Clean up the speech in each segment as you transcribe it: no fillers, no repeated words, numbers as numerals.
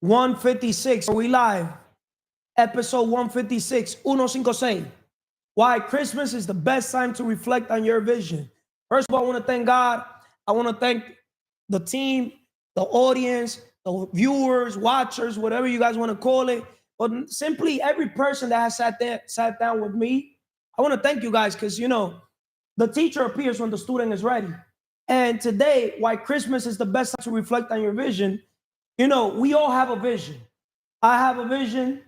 156. Are we live? Episode 156. 156. Why Christmas is the best time to reflect on your vision. First of all, I want to thank God. I want to thank the team, the audience, the viewers, watchers, whatever you guys want to call it. But simply every person that has sat down with me. I want to thank you guys because, the teacher appears when the student is ready. And today, why Christmas is the best time to reflect on your vision. We all have a vision. I have a vision.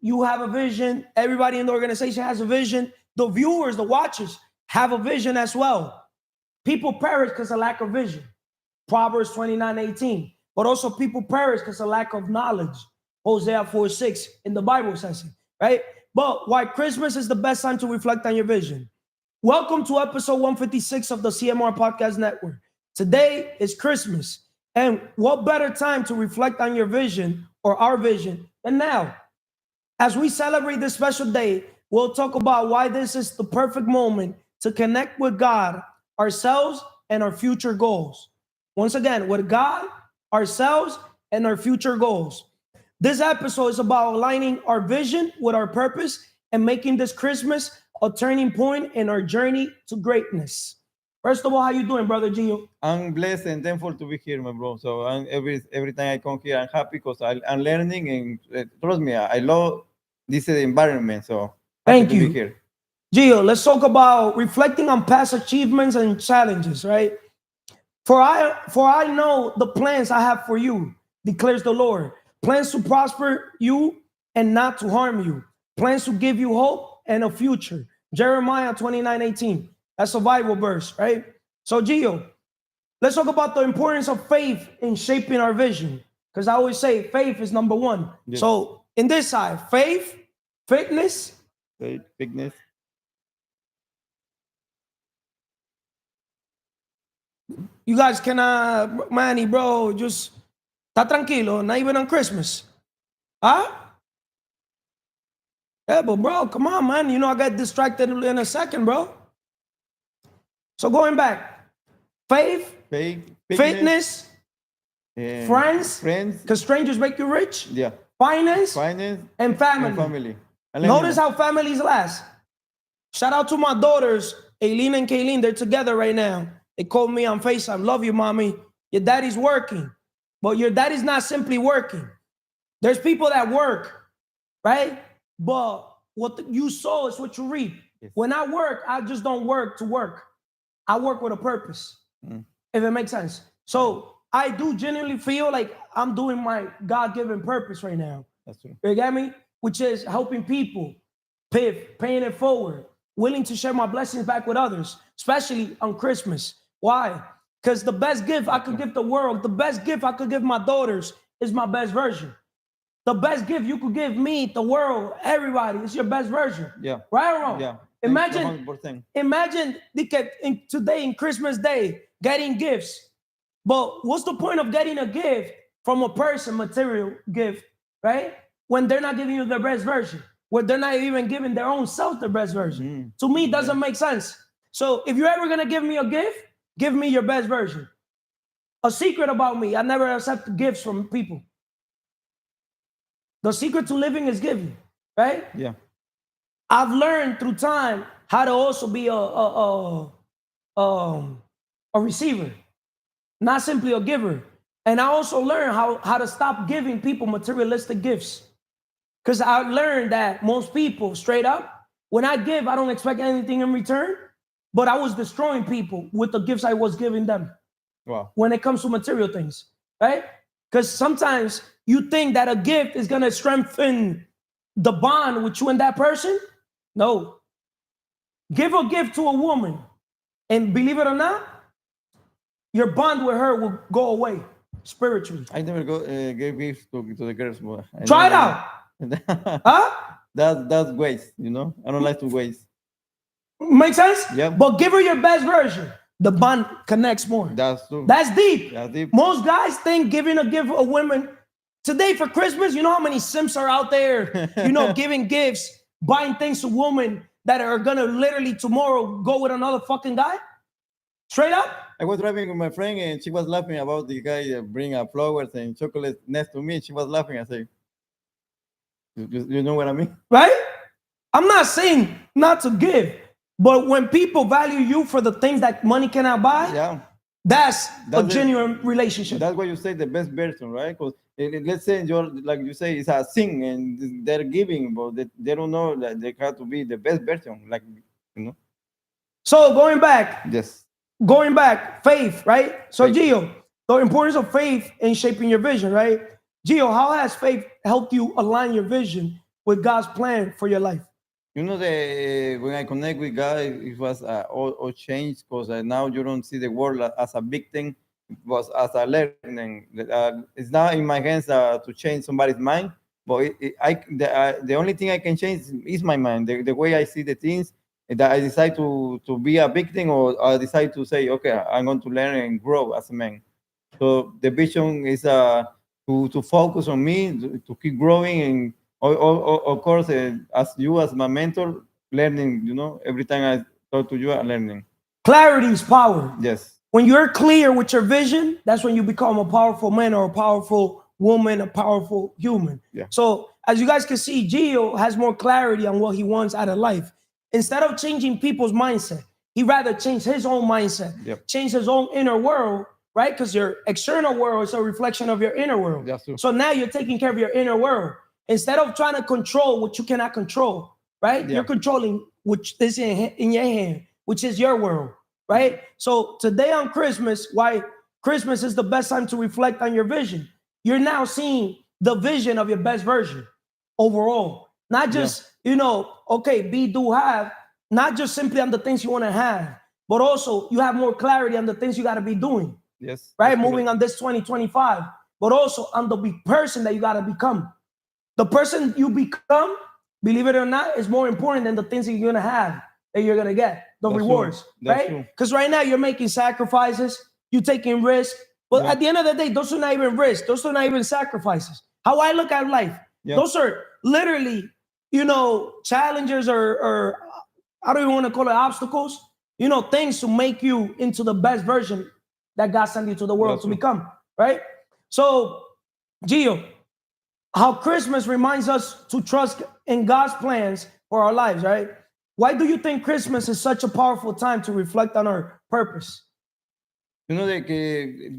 You have a vision. Everybody in the organization has a vision. The viewers, the watchers have a vision as well. People perish because of lack of vision. Proverbs 29:18. But also people perish because of lack of knowledge. Hosea 4:6 in the Bible says it, right? But why Christmas is the best time to reflect on your vision. Welcome to episode 156 of the CMR Podcast Network. Today is Christmas. And what better time to reflect on your vision or our vision than now? As we celebrate this special day, we'll talk about why this is the perfect moment to connect with God, ourselves, and our future goals. Once again, with God, ourselves, and our future goals. This episode is about aligning our vision with our purpose and making this Christmas a turning point in our journey to greatness. First of all, how you doing, brother Gio? I'm blessed and thankful to be here, my bro. So every time I come here, I'm happy because I'm learning, and trust me, I love this environment. So Thank you. Be here. Gio, let's talk about reflecting on past achievements and challenges, right? For I know the plans I have for you, declares the Lord. Plans to prosper you and not to harm you. Plans to give you hope and a future. Jeremiah 29:18. That's a Bible verse, right? So, Gio, let's talk about the importance of faith in shaping our vision. Because I always say faith is number one. Yes. So, in this side, faith, fitness. Faith, fitness. You guys cannot, Manny, bro, just está tranquilo, not even on Christmas. Huh? Yeah, but bro, come on, man. I got distracted in a second, bro. So going back, faith, fitness, friends, because strangers make you rich. Yeah. Finance, and family. Notice how families last. Shout out to my daughters, Aileen and Kayleen. They're together right now. They called me on FaceTime. Love you, mommy. Your daddy's working, but your daddy's not simply working. There's people that work, right? But what you sow is what you reap. Yes. When I work, I just don't work to work. I work with a purpose, if it makes sense. So I do genuinely feel like I'm doing my God-given purpose right now. That's true. You get me? Which is helping people, paying it forward, willing to share my blessings back with others, especially on Christmas. Why? Because the best gift I could give the world, the best gift I could give my daughters is my best version. The best gift you could give me, the world, everybody, is your best version. Yeah. Right or wrong? Yeah. Imagine today in Christmas Day, getting gifts. But what's the point of getting a gift from a person, material gift, right? When they're not giving you their best version, when they're not even giving their own self their best version. To me, it doesn't make sense. So if you're ever going to give me a gift, give me your best version. A secret about me, I never accept gifts from people. The secret to living is giving, right? Yeah. I've learned through time how to also be a receiver, not simply a giver. And I also learned how to stop giving people materialistic gifts. Because I learned that most people, straight up, when I give, I don't expect anything in return, but I was destroying people with the gifts I was giving them. Wow. When it comes to material things, right? Because sometimes you think that a gift is going to strengthen the bond with you and that person. No. Give a gift to a woman, and believe it or not, your bond with her will go away spiritually. I never gave gifts to the girls. But Try it out. Huh? That's waste, I don't like to waste. Make sense? Yeah. But give her your best version. The bond connects more. That's true. That's deep. That's deep. Most guys think giving a gift a woman today for Christmas, you know how many simps are out there, giving gifts, buying things to women that are gonna literally tomorrow go with another fucking guy? Straight up? I was driving with my friend and she was laughing about the guy bringing flowers and chocolate next to me. She was laughing. I say, you know what I mean? Right? I'm not saying not to give, but when people value you for the things that money cannot buy, Yeah. that's a That's genuine relationship. That's why you say the best version, right? Because let's say you're like you say it's a thing and they're giving, but they don't know that they have to be the best version, like you know. So Yes. going back, faith, right? So Faith. Gio, the importance of faith in shaping your vision, right? Gio, how has faith helped you align your vision with God's plan for your life? You know, when I connect with God, it was all changed because now you don't see the world as a big thing, it was as a learning. It's not in my hands to change somebody's mind, but the only thing I can change is my mind, the way I see the things. That I decide to be a big thing, or I decide to say, okay, I'm going to learn and grow as a man. So the vision is to focus on me, to keep growing, and of course, as you as my mentor, learning. You know, every time I talk to you, I'm learning. Clarity is power. Yes. When you're clear with your vision, that's when you become a powerful man or a powerful woman, a powerful human. Yeah. So as you guys can see, Gio has more clarity on what he wants out of life. Instead of changing people's mindset, he rather change his own mindset, Yep. change his own inner world, right? Because your external world is a reflection of your inner world. That's true. So now you're taking care of your inner world. Instead of trying to control what you cannot control, right? Yeah. You're controlling which is in your hand, which is your world, right? So today on Christmas, why Christmas is the best time to reflect on your vision. You're now seeing the vision of your best version overall. Not just, okay, be, do, have, not just simply on the things you want to have, but also you have more clarity on the things you got to be doing, Yes. right? Moving on this 2025, but also on the person that you got to become. The person you become, believe it or not, is more important than the things that you're going to have, that you're going to get, the That's rewards, true. That's right? true. Because right now you're making sacrifices, you're taking risks, but Yeah. at the end of the day, those are not even risks, those are not even sacrifices. How I look at life, Yeah. those are literally, challenges or I don't even want to call it obstacles, things to make you into the best version that God sent you to the world That's to true. become, right? So, Gio, how Christmas reminds us to trust in God's plans for our lives, right? Why do you think Christmas is such a powerful time to reflect on our purpose? You know, like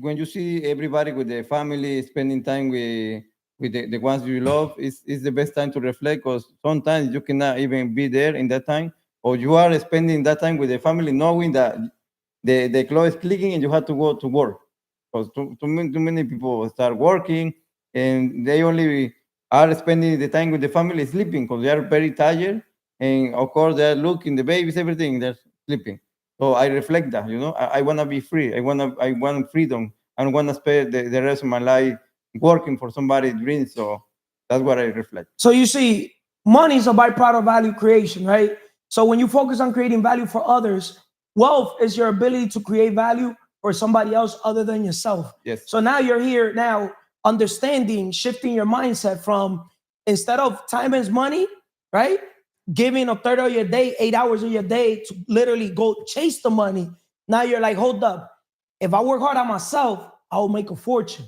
when you see everybody with their family spending time with the ones you love, is the best time to reflect, because sometimes you cannot even be there in that time, or you are spending that time with the family knowing that the clock is clicking and you have to go to work. Because too many people start working and they only are spending the time with the family sleeping because they are very tired. And of course, they are looking, the babies, everything, they're sleeping. So I reflect that, I want to be free. I want freedom. I don't want to spend the rest of my life working for somebody's dreams. So that's what I reflect. So you see, money is a byproduct of value creation, right? So when you focus on creating value for others, wealth is your ability to create value for somebody else other than yourself. Yes. So now you're here now understanding, shifting your mindset from instead of time is money, right? Giving a third of your day, 8 hours of your day to literally go chase the money. Now you're like, hold up. If I work hard on myself, I will make a fortune.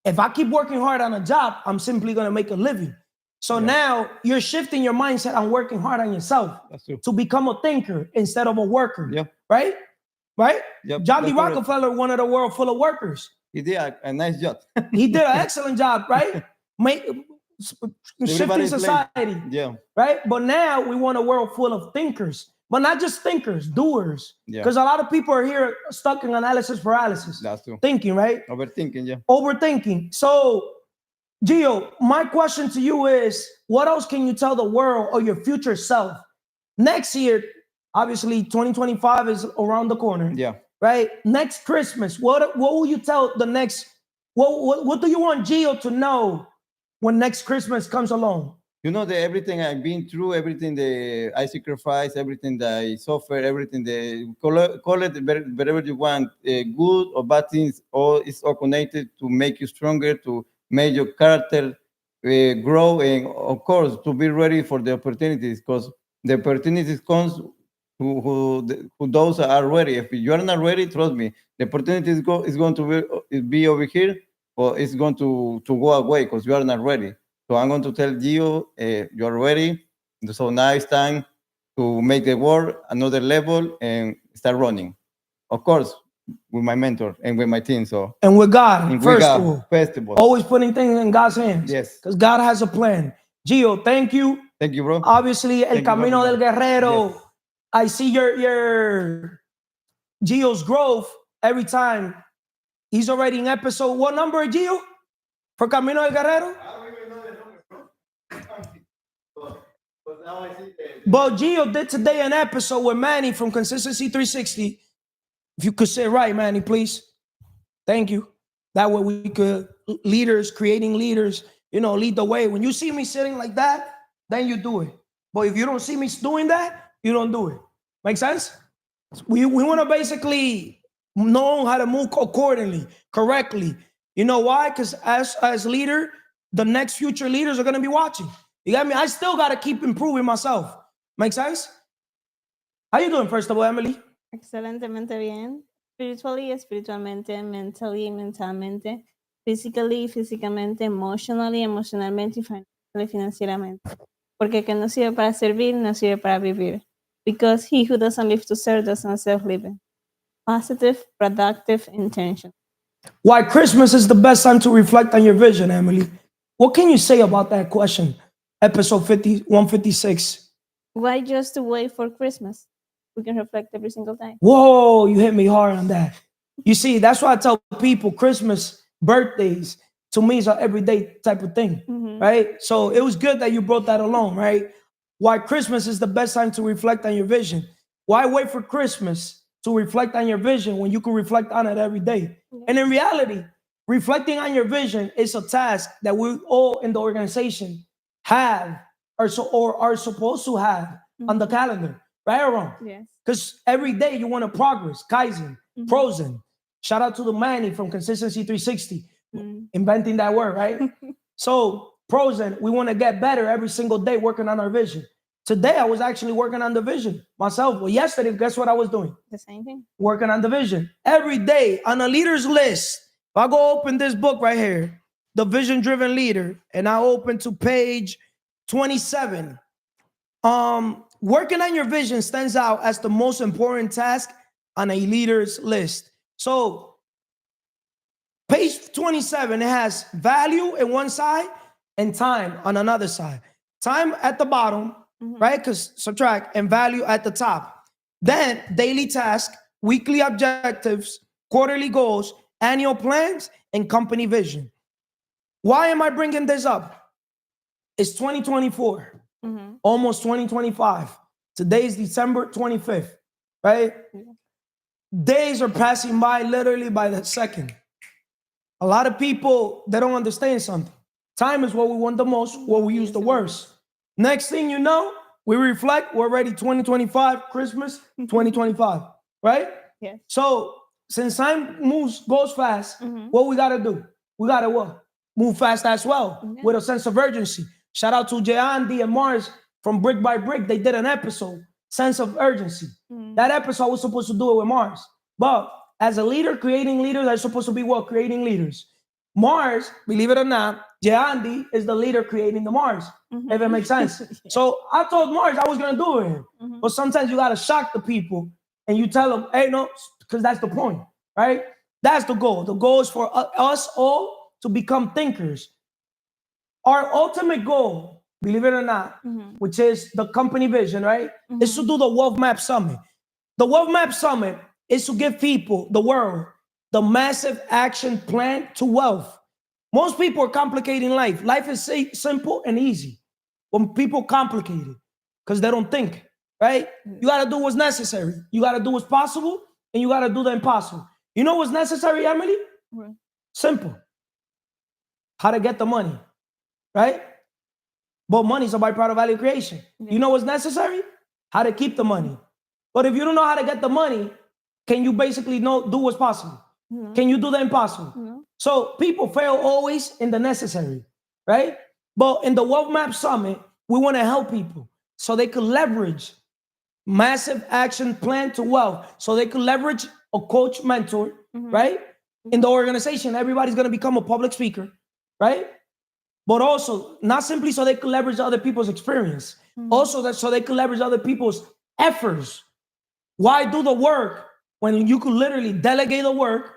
If I keep working hard on a job, I'm simply going to make a living. So now you're shifting your mindset on working hard on yourself to become a thinker instead of a worker. Yep. Right? Right? Yep. John D. That's correct. Rockefeller wanted a world full of workers. He did a nice job. He did an excellent job, right? Shifting society. Yeah. Right? But now we want a world full of thinkers. But not just thinkers, doers. Yeah. Because a lot of people are here stuck in analysis paralysis. That's true. Thinking, right? Overthinking, yeah. Overthinking. So, Gio, my question to you is, what else can you tell the world or your future self? Next year, obviously, 2025 is around the corner. Yeah. Right? Next Christmas, what will you tell the next, what do you want Gio to know when next Christmas comes along? You know, everything I've been through, everything that I sacrificed, everything that I suffered, everything that call it whatever you want, good or bad things, all is all connected to make you stronger, to make your character grow, and of course to be ready for the opportunities, because the opportunities comes who those are ready. If you are not ready, trust me, the opportunity is going to be over here, or it's going to go away because you are not ready. So I'm going to tell you, you are ready. So now it's time to make the work another level and start running. Of course, with my mentor and with my team. So And with God, and we first of got all, festival. always putting things in God's hands. Yes. Because God has a plan. Gio, thank you. Thank you, bro. Obviously, El Thank you, Camino del everybody. Guerrero. Yes. I see your Gio's growth every time. He's already in episode. What number, Gio? For Camino del Guerrero? But Gio did today an episode with Manny from Consistency 360. If you could sit right, Manny, please. Thank you. That way we could, leaders, creating leaders, lead the way. When you see me sitting like that, then you do it. But if you don't see me doing that, you don't do it. Make sense? We want to basically know how to move accordingly, correctly. You know why? Because as leader, the next future leaders are going to be watching. You got me? I still got to keep improving myself. Make sense? How you doing, first of all, Emily? Excelentemente bien. Spiritually, espiritualmente, mentally, mentalmente, physically, físicamente, emotionally, emocionalmente y financieramente. Porque que no sirve para servir, no sirve para vivir. Because he who doesn't live to serve doesn't self-living. Positive, productive intention. Why Christmas is the best time to reflect on your vision, Emily? What can you say about that question? Episode 156. Why just to wait for Christmas? We can reflect every single time. Whoa, you hit me hard on that. You see, that's why I tell people Christmas, birthdays, to me is an everyday type of thing, right? So it was good that you brought that along, right? Why Christmas is the best time to reflect on your vision. Why wait for Christmas to reflect on your vision when you can reflect on it every day? And in reality, reflecting on your vision is a task that we all in the organization have or are supposed to have on the calendar, right or wrong? Yes. Because every day you want to progress, Kaizen, Prozen. Shout out to the Manny from Consistency 360, inventing that word, right? So, Prozen, we want to get better every single day working on our vision. Today, I was actually working on the vision myself. Well, yesterday, guess what I was doing? The same thing. Working on the vision. Every day on a leader's list, if I go open this book right here, The Vision Driven Leader, and I open to page 27. Working on your vision stands out as the most important task on a leader's list. So, page 27, it has value on one side and time on another side. Time at the bottom, right? Because subtract, and value at the top. Then daily task, weekly objectives, quarterly goals, annual plans, and company vision. Why am I bringing this up? It's 2024. Almost 2025. Today is December 25th, right? Days are passing by literally by the second. A lot of people, they don't understand something. Time is what we want the most, what we use the worst. Next thing you know, we reflect, we're already 2025, Christmas 2025, right? Yes. So since time goes fast, what we gotta do? We gotta what? Move fast as well with a sense of urgency. Shout out to Andy and Mars from Brick by Brick. They did an episode, Sense of Urgency. That episode was supposed to do it with Mars. But as a leader, creating leaders are supposed to be what? Creating leaders. Mars, believe it or not, Andy is the leader creating the Mars, if it makes sense. So I told Mars I was going to do it. But sometimes you got to shock the people and you tell them, hey, no, because that's the point, right? That's the goal. The goal is for us all to become thinkers. Our ultimate goal, believe it or not, which is the company vision, right, is to do the Wealth Map Summit. The Wealth Map Summit is to give people, the world, the massive action plan to wealth. Most people are complicating life. Life is simple and easy. When people complicate it, because they don't think, right? You got to do what's necessary. You got to do what's possible, and you got to do the impossible. You know what's necessary, Emily? Simple. How to get the money, right? But money is a byproduct of value creation. You know what's necessary? How to keep the money. But if you don't know how to get the money, can you basically do what's possible? Can you do the impossible? So people fail always in the necessary, right? But in the Wealth Map Summit, we want to help people so they can leverage massive action plan to wealth. So they could leverage a coach mentor, right? In the organization, everybody's going to become a public speaker, right? But also, not simply so they could leverage other people's experience, also that so they could leverage other people's efforts. Why do the work when you could literally delegate the work,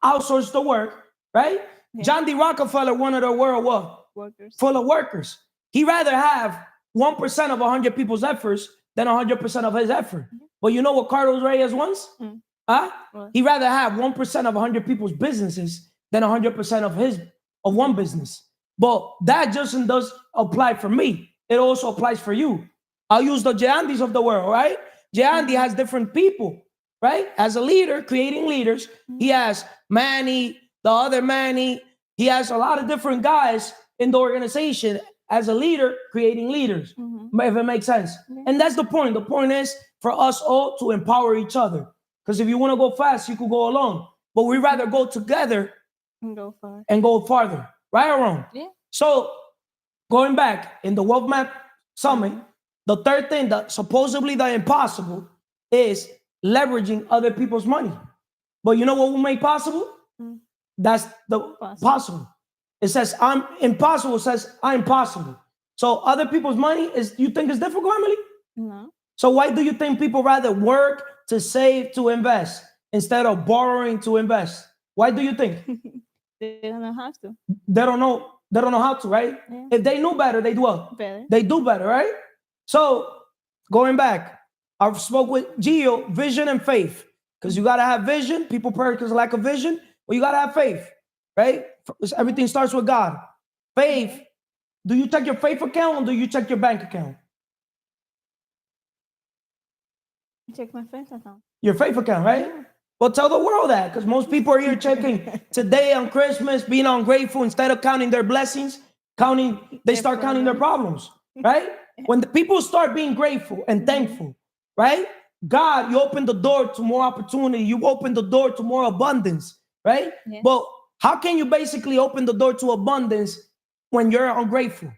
outsource the work, right? Yeah. John D. Rockefeller wanted a world what? Workers. Full of workers. He'd rather have 1% of 100 people's efforts than 100% of his effort. But you know what Carlos Reyes wants? Huh? He'd rather have 1% of 100 people's businesses than 100% of one business. But that just does apply for me. It also applies for you. I'll use the Jandis of the world, right? Jandi has different people, right? As a leader, creating leaders, he has Manny, the other Manny. He has a lot of different guys in the organization as a leader, creating leaders, if it makes sense. And that's the point. The point is for us all to empower each other. Because if you want to go fast, you could go alone. But we'd rather go together And go far. and go farther. Right or wrong? Yeah. So going back in the Wealth Map Summit, the third thing that supposedly the impossible is leveraging other people's money. But you know what will make possible? That's the possible. It says I'm impossible. It says I'm possible. So other people's money is, you think it's difficult, Emely? No. So why do you think people rather work to save to invest instead of borrowing to invest? Why do you think? They don't have to. They don't know how to, right? Yeah. If they knew better, they'd what? Better. They do better, right? So going back, I spoke with Gio, vision and faith. Because you gotta have vision. People perish because of lack of vision. But you gotta have faith, right? Everything starts with God. Faith. Do you check your faith account or do you check your bank account? Check my bank account. Your faith account, right? Yeah. Well, tell the world that, because most people are here checking today on Christmas, being ungrateful instead of counting their blessings, they start counting their problems, right? When the people start being grateful and thankful, right? God, you open the door to more opportunity. You open the door to more abundance, right? Yes. But how can you basically open the door to abundance when you're ungrateful?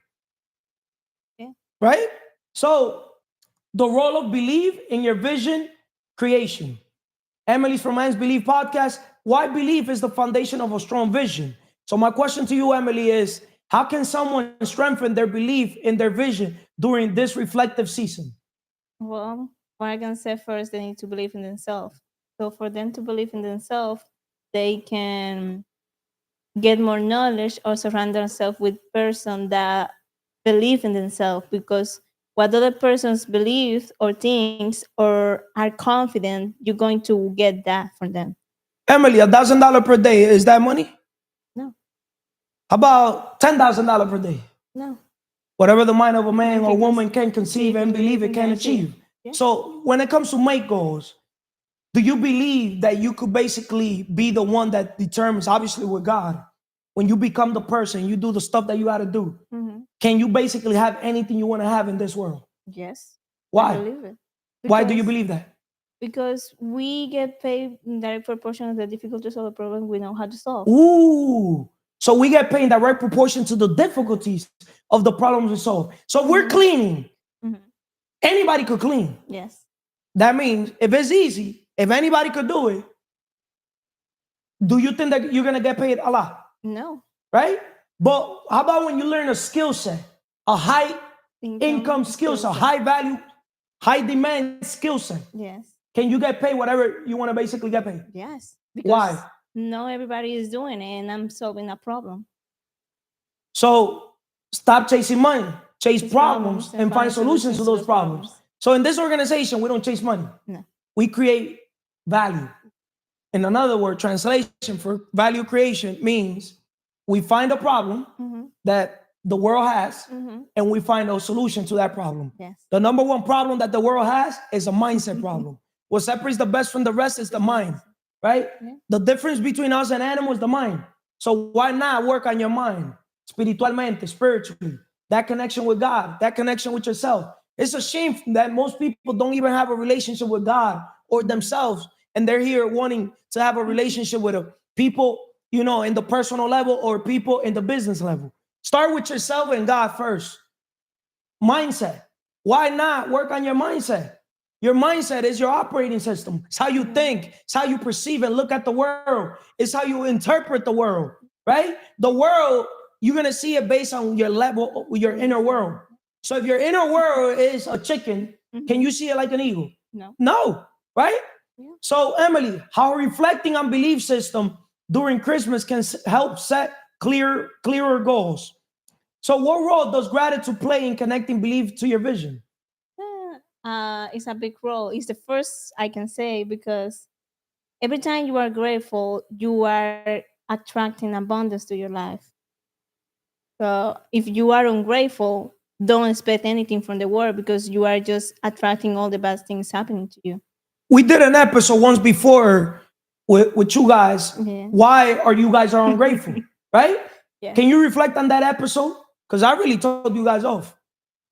Yeah. Right? So the role of belief in your vision creation. Emely's from AntsBeliefs podcast. Why belief is the foundation of a strong vision? So my question to you, Emely, is how can someone strengthen their belief in their vision during this reflective season? Well, what I can say first, they need to believe in themselves. So for them to believe in themselves, they can get more knowledge or surround themselves with person that believe in themselves, because what other persons believe or thinks or are confident, you're going to get that from them. Emely, $1,000 per day, is that money? No. How about $10,000 per day? No. Whatever the mind of a man or woman can conceive and believe it can achieve. Yeah. So when it comes to make goals, do you believe that you could basically be the one that determines, obviously with God, when you become the person, you do the stuff that you got to do, can you basically have anything you want to have in this world? Yes. Why? I believe it. Why do you Because- believe that? Because we get paid in direct proportion of the difficulties of the problem we know how to solve. Ooh. So we get paid in direct proportion to the difficulties of the problems we solve. So we're cleaning. Anybody could clean. Yes. That means if it's easy, if anybody could do it, do you think that you're going to get paid a lot? No. Right? But how about when you learn a skill set, a high income skill set, high value, high demand skill set? Yes. Can you get paid whatever you want to basically get paid? Yes. Why? No, everybody is doing it, and I'm solving a problem. So stop chasing money, chase problems and find solutions to those problems. So in this organization, we don't chase money. No. We create value. In another word, translation for value creation means we find a problem that the world has and we find a solution to that problem. Yes. The number one problem that the world has is a mindset problem. What separates the best from the rest is the mind, right? Yeah. The difference between us and animals is the mind. So why not work on your mind? Spiritualmente, spiritually. That connection with God, that connection with yourself. It's a shame that most people don't even have a relationship with God or themselves, and they're here wanting to have a relationship with people, you know, in the personal level or people in the business level. Start with yourself and God first. Mindset. Why not work on your mindset? Your mindset is your operating system. It's how you think. It's how you perceive and look at the world. It's how you interpret the world, right? The world, you're going to see it based on your level, your inner world. So if your inner world is a chicken, can you see it like an eagle? No. No, right? Yeah. So Emely, how reflecting on belief system during Christmas can help set clearer goals. So what role does gratitude play in connecting belief to your vision? It's a big role. It's the first I can say, because every time you are grateful, you are attracting abundance to your life. So if you are ungrateful, don't expect anything from the world, because you are just attracting all the bad things happening to you. We did an episode once before with you guys. Yeah. Why are you guys are ungrateful, right? Yeah. Can you reflect on that episode? Because I really told you guys off.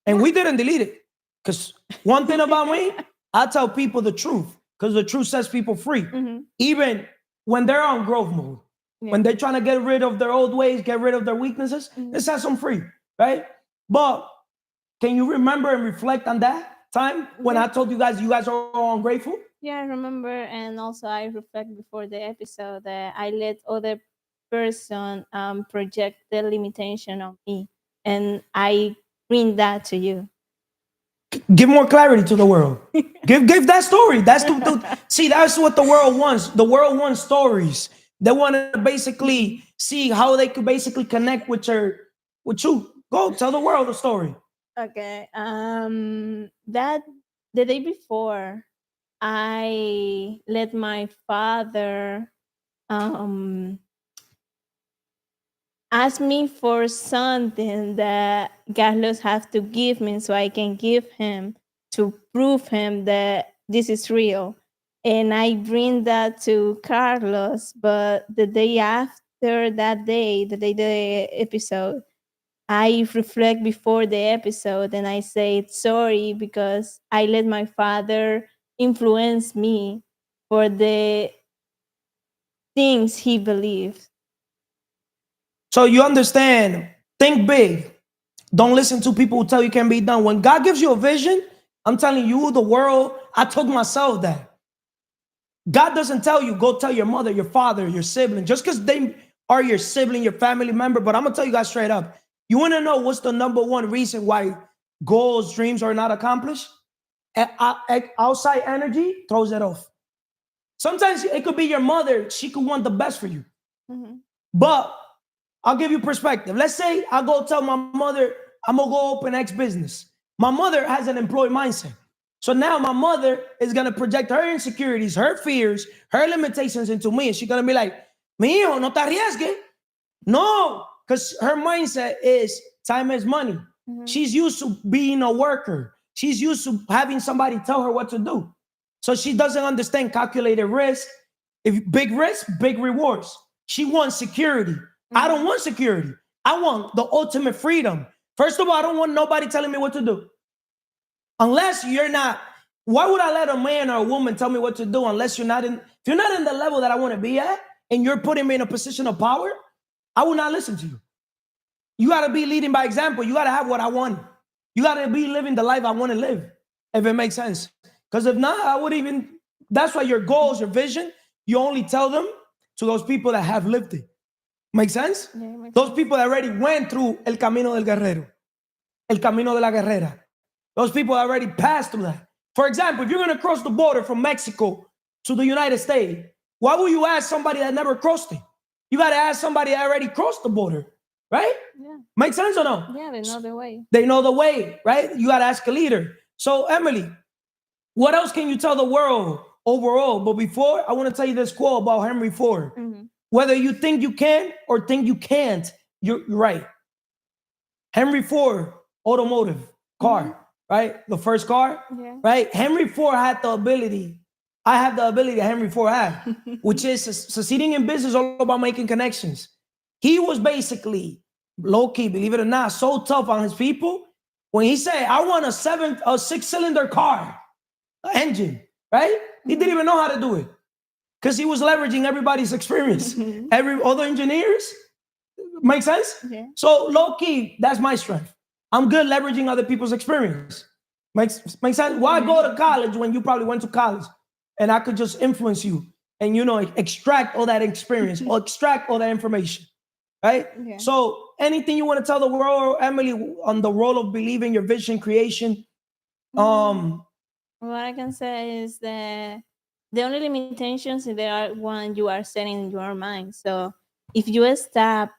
And we didn't delete it. Because one thing about me, I tell people the truth. Because the truth sets people free. Even when they're on growth mode. Yeah. When they're trying to get rid of their old ways, get rid of their weaknesses, it sets them free, right? But can you remember and reflect on that time when I told you guys are all ungrateful? Yeah, I remember, and also I reflect before the episode that I let other person project their limitation on me, and I bring that to you. Give more clarity to the world. give that story. See, that's what the world wants. The world wants stories. They want to basically see how they could basically connect with you. Go tell the world the story. Okay. That the day before, I let my father ask me for something that Carlos have to give me, so I can give him to prove him that this is real. And I bring that to Carlos, but the day after that day, the episode, I reflect before the episode and I say sorry, because I let my father influence me for the things he believes. So you understand, think big. Don't listen to people who tell you can be done. When God gives you a vision, I'm telling you, the world, I told myself that. God doesn't tell you, go tell your mother, your father, your sibling, just because they are your sibling, your family member. But I'm going to tell you guys straight up. You want to know what's the number one reason why goals, dreams are not accomplished? Outside energy throws it off. Sometimes it could be your mother. She could want the best for you. But I'll give you perspective. Let's say I go tell my mother, I'm going to go open X business. My mother has an employee mindset. So now my mother is going to project her insecurities, her fears, her limitations into me. And she's going to be like, mi hijo, no te arriesgues. No, because her mindset is time is money. She's used to being a worker. She's used to having somebody tell her what to do. So she doesn't understand calculated risk. If big risk, big rewards. She wants security. I don't want security. I want the ultimate freedom. First of all, I don't want nobody telling me what to do. Unless you're not, why would I let a man or a woman tell me what to do unless if you're not in the level that I want to be at and you're putting me in a position of power, I will not listen to you. You got to be leading by example. You got to have what I want. You got to be living the life I want to live, if it makes sense. Because if not, that's why your goals, your vision, you only tell them to those people that have lived it. Make sense? Yeah, Those people that already went through el camino del guerrero, el camino de la guerrera. Those people already passed through that. For example, if you're going to cross the border from Mexico to the United States, why would you ask somebody that never crossed it? You got to ask somebody that already crossed the border, right? Yeah. Make sense or no? Yeah, they know the way. They know the way, right? You got to ask a leader. So, Emely, what else can you tell the world overall? But before, I want to tell you this quote about Henry Ford. Whether you think you can or think you can't, you're right. Henry Ford, automotive, car, right? The first car, right? Henry Ford had the ability. I have the ability that Henry Ford had, which is succeeding in business, all about making connections. He was basically low-key, believe it or not, so tough on his people. When he said, I want a 6-cylinder car, engine, right? He didn't even know how to do it. Because he was leveraging everybody's experience. Every other engineers, make sense? Yeah. So low key, that's my strength. I'm good leveraging other people's experience. Makes sense? Why go to college when you probably went to college and I could just influence you and, extract all that experience or extract all that information, right? Yeah. So anything you want to tell the world, Emily, on the role of believing your vision creation? What I can say is that the only limitations there are one you are setting in your mind. So if you stop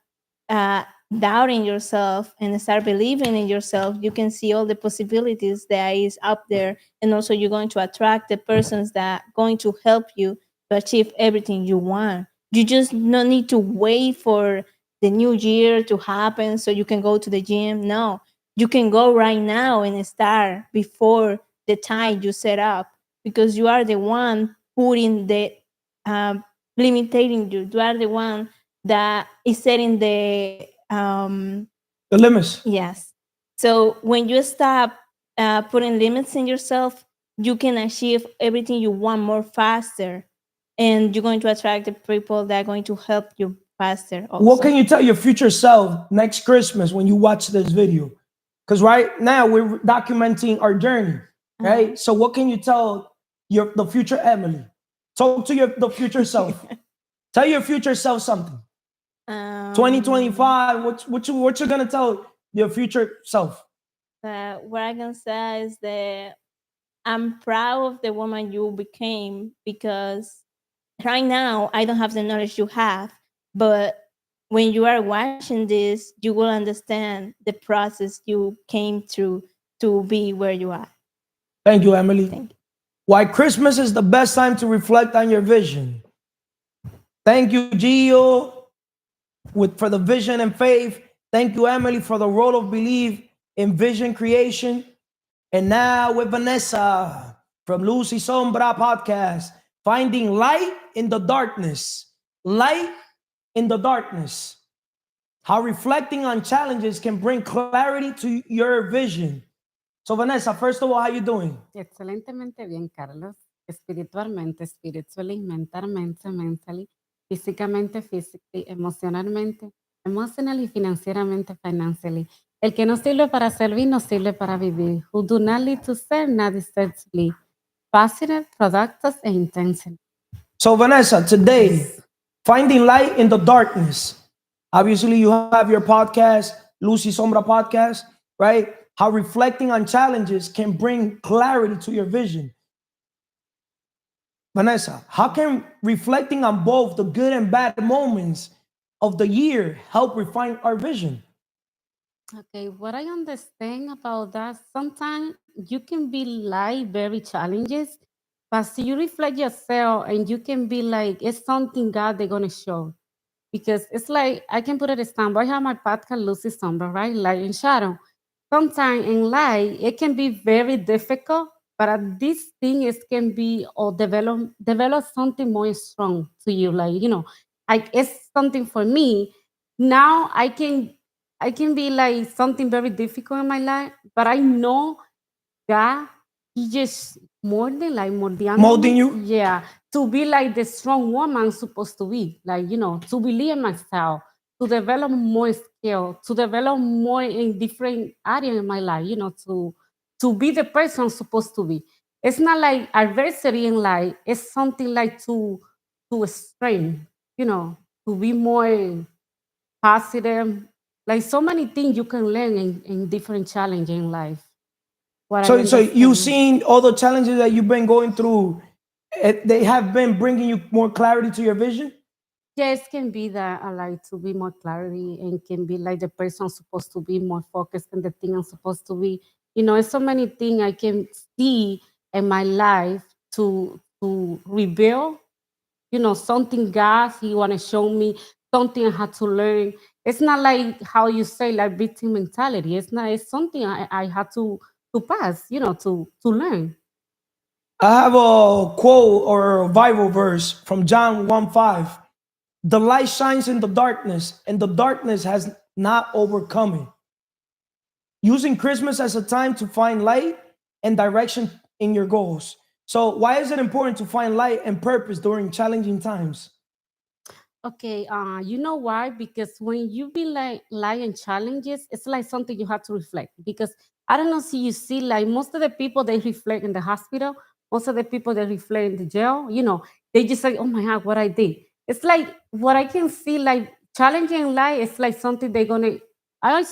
uh, doubting yourself and start believing in yourself, you can see all the possibilities that is up there, and also you're going to attract the persons that are going to help you to achieve everything you want. You just don't need to wait for the new year to happen so you can go to the gym. No, you can go right now and start before the time you set up, because you are the one putting the limiting you. You are the one that is setting The limits. yes. So when you stop putting limits in yourself, you can achieve everything you want more faster, and you're going to attract the people that are going to help you faster also. What can you tell your future self next Christmas when you watch this video? Because right now we're documenting our journey, right? So what can you tell the future Emily? Talk to the future self. Tell your future self something. 2025. What you gonna tell your future self? What I can say is that I'm proud of the woman you became, because right now I don't have the knowledge you have, but when you are watching this, you will understand the process you came through to be where you are. Thank you, Emily. Thank you. Why Christmas is the best time to reflect on your vision. Thank you, Gio, for the vision and faith. Thank you, Emily, for the role of belief in vision creation. And now with Vanessa from Lucy Sombra Podcast, finding light in the darkness. Light in the darkness. How reflecting on challenges can bring clarity to your vision. So Vanessa, first of all, how you doing? Excelentemente bien, Carlos. Espiritualmente, spiritually, mentalmente, mentally, físicamente, physically, emocionalmente, emotionally, financieramente, financially. El que no sirve para servir, no sirve para vivir. Who do not live to serve, not deserve to live. Passionate, productive, and intentional. So Vanessa, today, finding light in the darkness. Obviously, you have your podcast, Lucy Sombra Podcast, right? How reflecting on challenges can bring clarity to your vision. Vanessa, how can reflecting on both the good and bad moments of the year help refine our vision? Okay, what I understand about that, sometimes you can be like very challenges, but so you reflect yourself and you can be like, it's something God they're gonna show. Because it's like I can put it example. I have my podcast Lucy Sombra, right? Light and shadow. Sometimes in life it can be very difficult, but this thing is can be or develop something more strong to you. Like, like it's something for me. Now I can be like something very difficult in my life, but I know God, he just Molding you? yeah, to be like the strong woman I'm supposed to be, like, to believe in myself, to develop more skill, to develop more in different areas in my life, to be the person I'm supposed to be. It's not like adversity in life, it's something like to strain, to be more positive. Like so many things you can learn in different challenges in life. What I So you've understand. seen all the challenges that you've been going through. They have been bringing you more clarity to your vision. Yes, can be that I like to be more clarity and can be like the person supposed to be more focused on the thing I'm supposed to be. It's so many things I can see in my life to reveal, something God He wanna show me, something I had to learn. It's not like how you say like victim mentality. It's not, it's something I had to pass, to learn. I have a quote or a Bible verse from John 1:5. The light shines in the darkness, and the darkness has not overcome it. Using Christmas as a time to find light and direction in your goals. So, why is it important to find light and purpose during challenging times? Okay, you know why? Because when you be like lying challenges, it's like something you have to reflect. Because I don't know, see you see like most of the people they reflect in the hospital, most of the people they reflect in the jail, they just like, oh my god, what I did. It's like what I can see like challenging life is like something they're gonna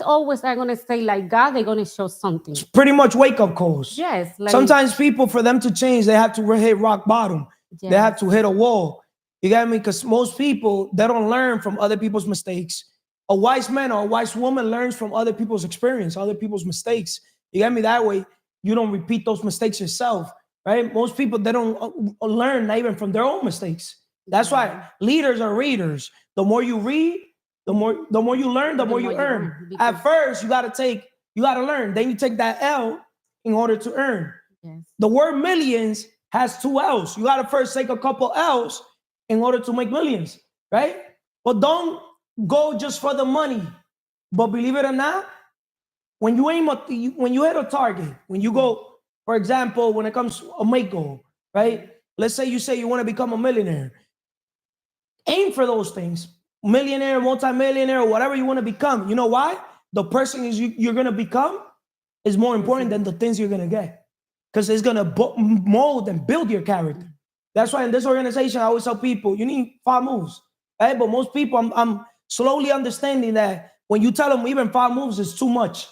always I'm gonna say like God, they're gonna show It's something. pretty much wake up calls. Yes, like Sometimes people, for them to change, they have to hit rock bottom. They have yes. to hit a wall. You get me? Because most people, they don't learn from other people's mistakes. A wise man or a wise woman learns from other people's experience, other people's mistakes. You get me? That way, you don't repeat those mistakes yourself, right? Most people, they don't learn not even from their own mistakes. That's why Yeah. leaders are readers. The more you read, the more you learn, the The more more you you earn. earn, At because first, you gotta learn. Then you take that L in order to earn. yes. The word millions has two L's. You gotta first take a couple L's in order to make millions, right? But don't go just for the money. But believe it or not, when you when you hit a target, when you go, for example, when it comes to a make goal, right? Let's say you want to become a millionaire. Aim for those things. Millionaire, multimillionaire, whatever you want to become. You know why? The person you're going to become is more important than the things you're going to get, because it's going to mold and build your character. That's why in this organization, I always tell people, you need 5 moves. Right? But most people, I'm slowly understanding that when you tell them even 5 moves is too much,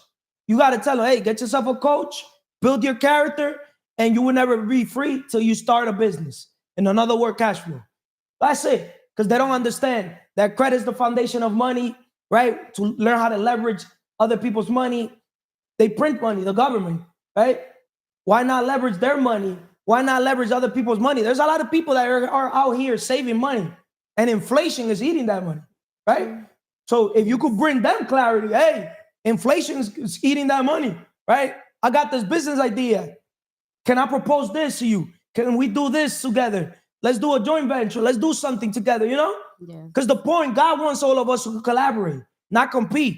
you got to tell them, hey, get yourself a coach, build your character, and you will never be free till you start a business. In another word, cash flow. That's it. Because they don't understand that credit is the foundation of money, right? To learn how to leverage other people's money. They print money, the government, right? Why not leverage their money? Why not leverage other people's money? There's a lot of people that are out here saving money, and inflation is eating that money, right? So if you could bring them clarity, hey, inflation is eating that money, right? I got this business idea. Can I propose this to you? Can we do this together? Let's do a joint venture. Let's do something together, Yes. Because the point, God wants all of us to collaborate, not compete.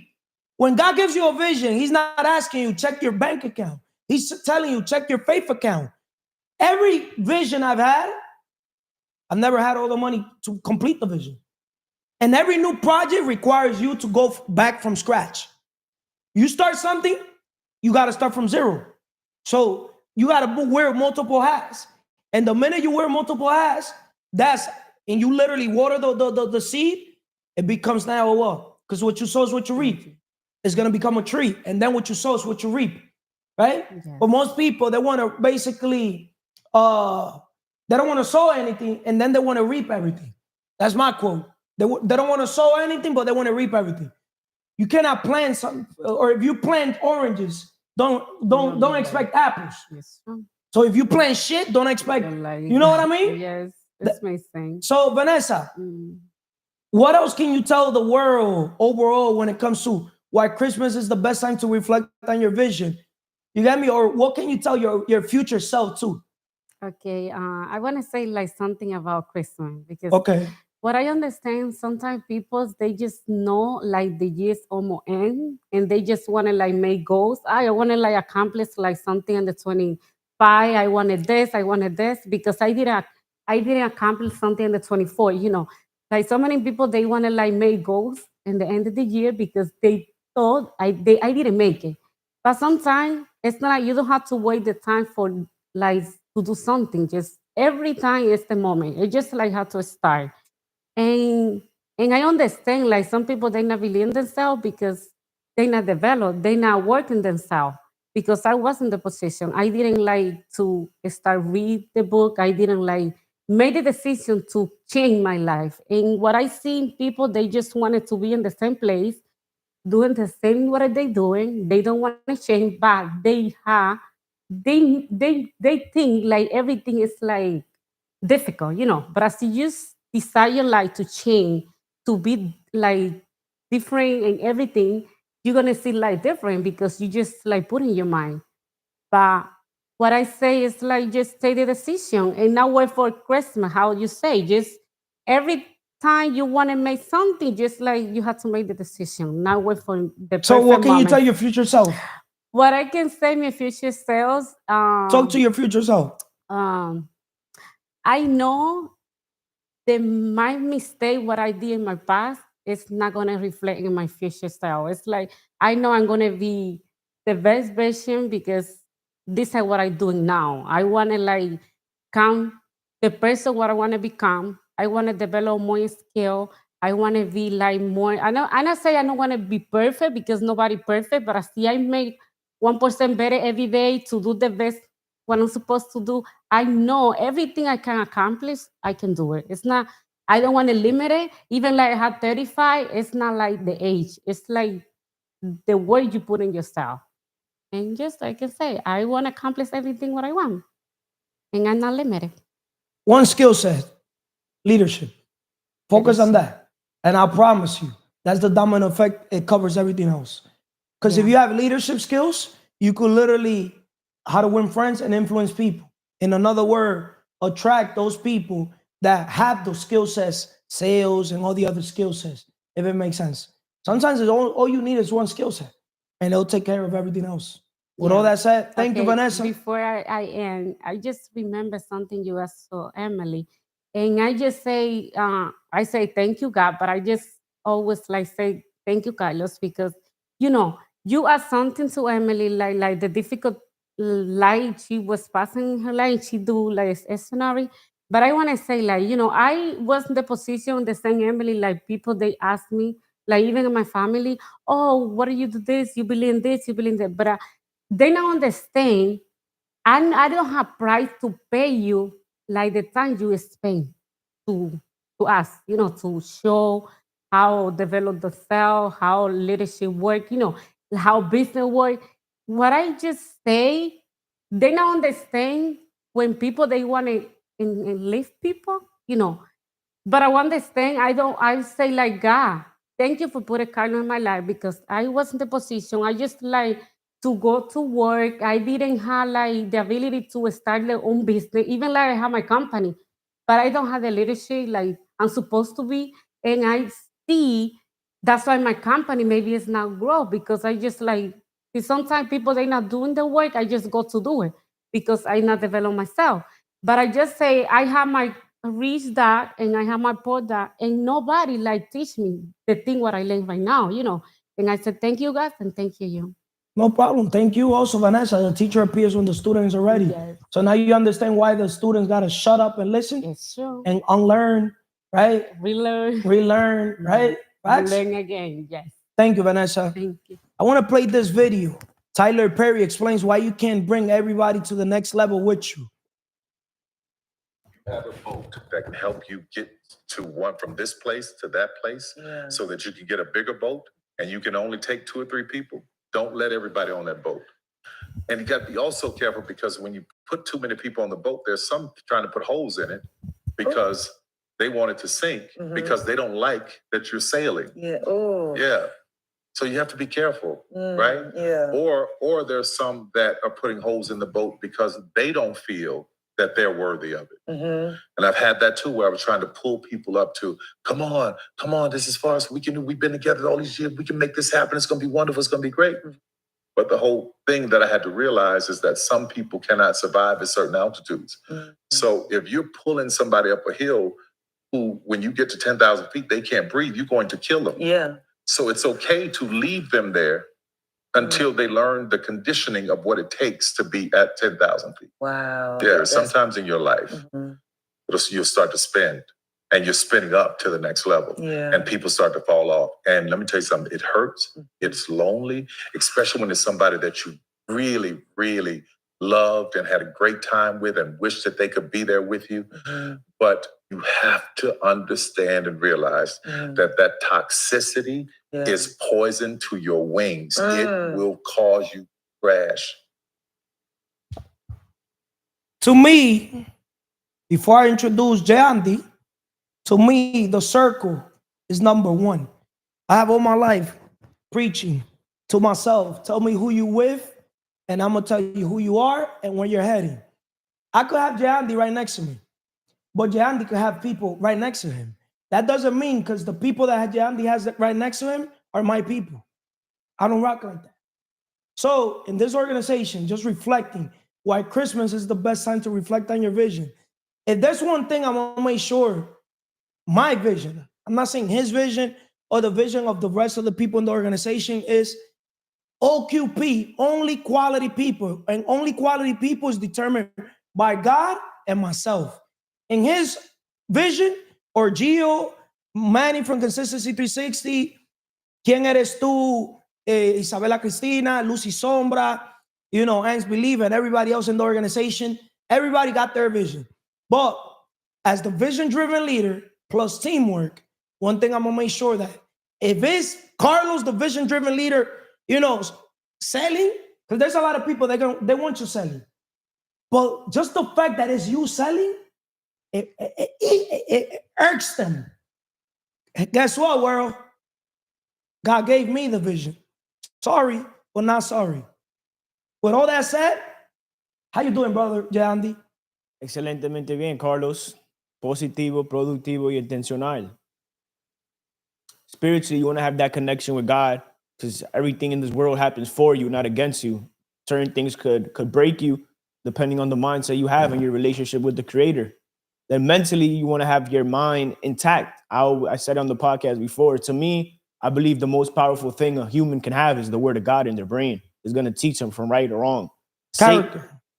When God gives you a vision, He's not asking you, check your bank account. He's telling you, check your faith account. Every vision I've never had all the money to complete the vision. And every new project requires you to go back from scratch. You start something, you got to start from zero. So you got to wear multiple hats. And the minute you wear multiple hats, and you literally water the seed, it becomes now a what? Because what you sow is what you reap. It's going to become a tree. And then what you sow is what you reap, right? Yes. But most people, they want to basically, they don't want to sow anything, and then they want to reap everything. That's my quote. They don't want to sow anything, but they want to reap everything. You cannot plant something, or if you plant oranges, don't expect apples. Yes. So if you plant shit, don't expect. You know what I mean? Yes, it's my thing. So Vanessa, what else can you tell the world overall when it comes to why Christmas is the best time to reflect on your vision? You get me? Or what can you tell your future self too? Okay, I want to say like something about Christmas because Okay. what I understand, sometimes people they just know like the years almost end and they just want to like make goals. I want to like accomplish like something in the 25. I wanted this because I didn't accomplish something in the 24. Like so many people they want to like make goals in the end of the year because they thought I didn't make it. But sometimes it's not like you don't have to wait the time for like to do something. Just every time is the moment. It just like have to start. And and I understand like some people they not believe in themselves because they not developed, they not working themselves. Because I was in the position. I didn't like to start read the book. I didn't like made the decision to change my life. And what I see in people, they just wanted to be in the same place, doing the same what are they doing. They don't want to change, but they think like everything is like difficult, But as you just desire like to change, to be like different and everything, you're gonna see like different because you just like put in your mind. But what I say is like just take the decision and not wait for Christmas. How you say, just every time you want to make something, just like you have to make the decision, not wait for the So what perfect can you tell moment. your future self? What I can say, my future selves, Talk to your future self. um, I know my mistake, what I did in my past, it's not gonna reflect in my future style. It's like I know I'm gonna be the best version because this is what I'm doing now. I wanna like come the person what I wanna become. I wanna develop more skill. I wanna be like more. I not say I don't wanna be perfect because nobody perfect, but I see I make 1% better every day to do the best what I'm supposed to do. I know everything I can accomplish, I can do it. It's not, I don't want to limit it. Even like at 35, it's not like the age. It's like the work you put in yourself. And just like I say, I want to accomplish everything what I want. And I'm not limited. One skill set, leadership. Focus on Leadership. that. And I promise you, that's the domino effect. It covers everything else. Because if Yeah. you have leadership skills, you could literally how to win friends and influence people. In another word, attract those people that have those skill sets, sales and all the other skill sets, if it makes sense. Sometimes it's all you need is one skill set and it'll take care of everything else. With all Yeah. that said, thank you, Okay, Vanessa. before I end, I just remember something you asked for Emily. And I just say, I say thank you, God, but I just always like say thank you, Carlos, because you asked something to Emily, like the difficult life she was passing in her life, she do like a scenario. But I want to say, like, I was in the position, the same Emily, like people they ask me, like even in my family, oh, what do you do this? You believe in this, you believe in that. But they don't understand. And I don't have price to pay you like the time you spend to to us, to show how develop the cell, how leadership work, how business work. What I just say, they don't understand when people they want to lift people, but I understand. I say like God, thank you for putting Carlos in my life because I was in the position. I just like to go to work. I didn't have like the ability to start their own business, even like I have my company, but I don't have the leadership like I'm supposed to be. And I see that's why my company maybe is not grow because I just like sometimes people they not doing the work. I just go to do it because I not develop myself. But I just say I have my reach that and I have my pod that and nobody like teach me the thing what I learn right now. And I said, thank you guys and thank you. No problem. Thank you also, Vanessa. The teacher appears when the students are ready. Yes. So now you understand why the students got to shut up and listen It's true. and unlearn, right? Relearn. Relearn, right? Facts? Learn again. Yes. Thank you, Vanessa. Thank you. I want to play this video. Tyler Perry explains why you can't bring everybody to the next level with you. Have a boat that can help you get to one from this place to that place so that you can get a bigger boat and you can only take 2 or 3 people. Don't let everybody on that boat. And you got to be also careful because when you put too many people on the boat, there's some trying to put holes in it because they want it to sink because they don't like that you're sailing. Yeah. Oh. Yeah. So you have to be careful, right? Yeah. Or there's some that are putting holes in the boat because they don't feel that they're worthy of it. And I've had that too, where I was trying to pull people up to, come on, this is far as we can do. We've been together all these years. We can make this happen. It's going to be wonderful. It's going to be great. But the whole thing that I had to realize is that some people cannot survive at certain altitudes. So if you're pulling somebody up a hill who, when you get to 10,000 feet, they can't breathe, you're going to kill them. Yeah. So it's okay to leave them there until they learn the conditioning of what it takes to be at 10,000 feet. Wow. Yeah, sometimes in your life, you'll start to spend and you're spinning up to the next level. Yeah. And people start to fall off. And let me tell you something, it hurts. It's lonely, especially when it's somebody that you really, really loved and had a great time with and wish that they could be there with you. But you have to understand and realize that toxicity is poison to your wings. It will cause you to crash. To me, before I introduce Jandy, to me, the circle is number one. I have all my life preaching to myself. Tell me who you with, and I'm going to tell you who you are and where you're heading. I could have Jandy right next to me, but Jandy could have people right next to him. That doesn't mean because the people that Jandy has right next to him are my people. I don't rock like that. So in this organization, just reflecting why Christmas is the best time to reflect on your vision. If there's one thing I'm going to make sure my vision, I'm not saying his vision or the vision of the rest of the people in the organization, is OQP, only quality people. And only quality people is determined by God and myself. In his vision, or Gio, Manny from Consistency 360, ¿Quién eres tú? Isabella Cristina, Lucy Sombra, AntsBeliefs, and everybody else in the organization. Everybody got their vision. But as the vision-driven leader plus teamwork, one thing I'm going to make sure that if it's Carlos, the vision-driven leader, selling, because there's a lot of people they want you selling. But just the fact that it's you selling, it irks them. Guess what, world? God gave me the vision. Sorry, but not sorry. With all that said, how you doing, brother Andy? Excelentemente bien, Carlos. Positivo, productivo y intencional. Spiritually, you want to have that connection with God, because everything in this world happens for you, not against you. Certain things could break you depending on the mindset you have and your relationship with the Creator. Then mentally, you want to have your mind intact. I said on the podcast before, to me, I believe the most powerful thing a human can have is the word of God in their brain. It's going to teach them from right or wrong.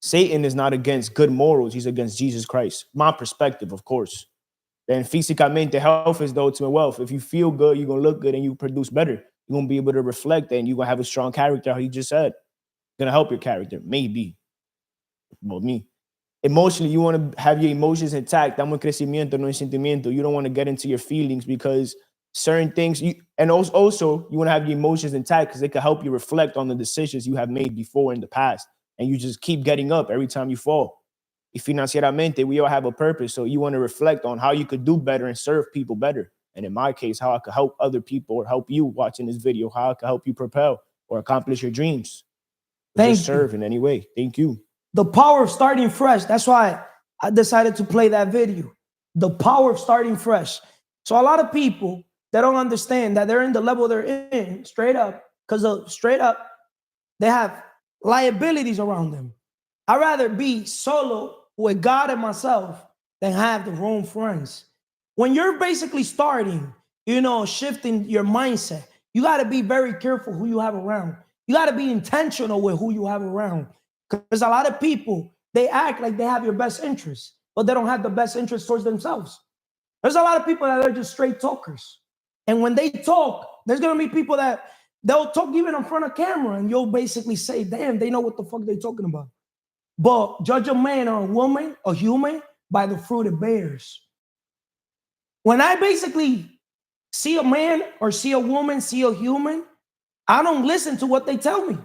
Satan is not against good morals. He's against Jesus Christ. My perspective, of course. Then físicamente, health is the ultimate wealth. If you feel good, you're going to look good and you produce better. You're going to be able to reflect and you're going to have a strong character, how you just said. Going to help your character, maybe. Well, me. Emotionally, you want to have your emotions intact. Damos crecimiento, no sentimiento. You don't want to get into your feelings because certain things, and also you want to have your emotions intact because they can help you reflect on the decisions you have made before in the past. And you just keep getting up every time you fall. Y financieramente, we all have a purpose. So you want to reflect on how you could do better and serve people better. And in my case, how I could help other people or help you watching this video, how I could help you propel or accomplish your dreams. Thank you. Serve in any way. Thank you. The power of starting fresh. That's why I decided to play that video. The power of starting fresh. So a lot of people, they don't understand that they're in the level they're in straight up because they have liabilities around them. I'd rather be solo with God and myself than have the wrong friends. When you're basically starting, shifting your mindset, you got to be very careful who you have around. You got to be intentional with who you have around. Because a lot of people, they act like they have your best interest, but they don't have the best interest towards themselves. There's a lot of people that are just straight talkers. And when they talk, there's going to be people that they'll talk even in front of camera and you'll basically say, damn, they know what the fuck they're talking about. But judge a man or a woman, a human, by the fruit it bears. When I basically see a man or see a woman, see a human, I don't listen to what they tell me.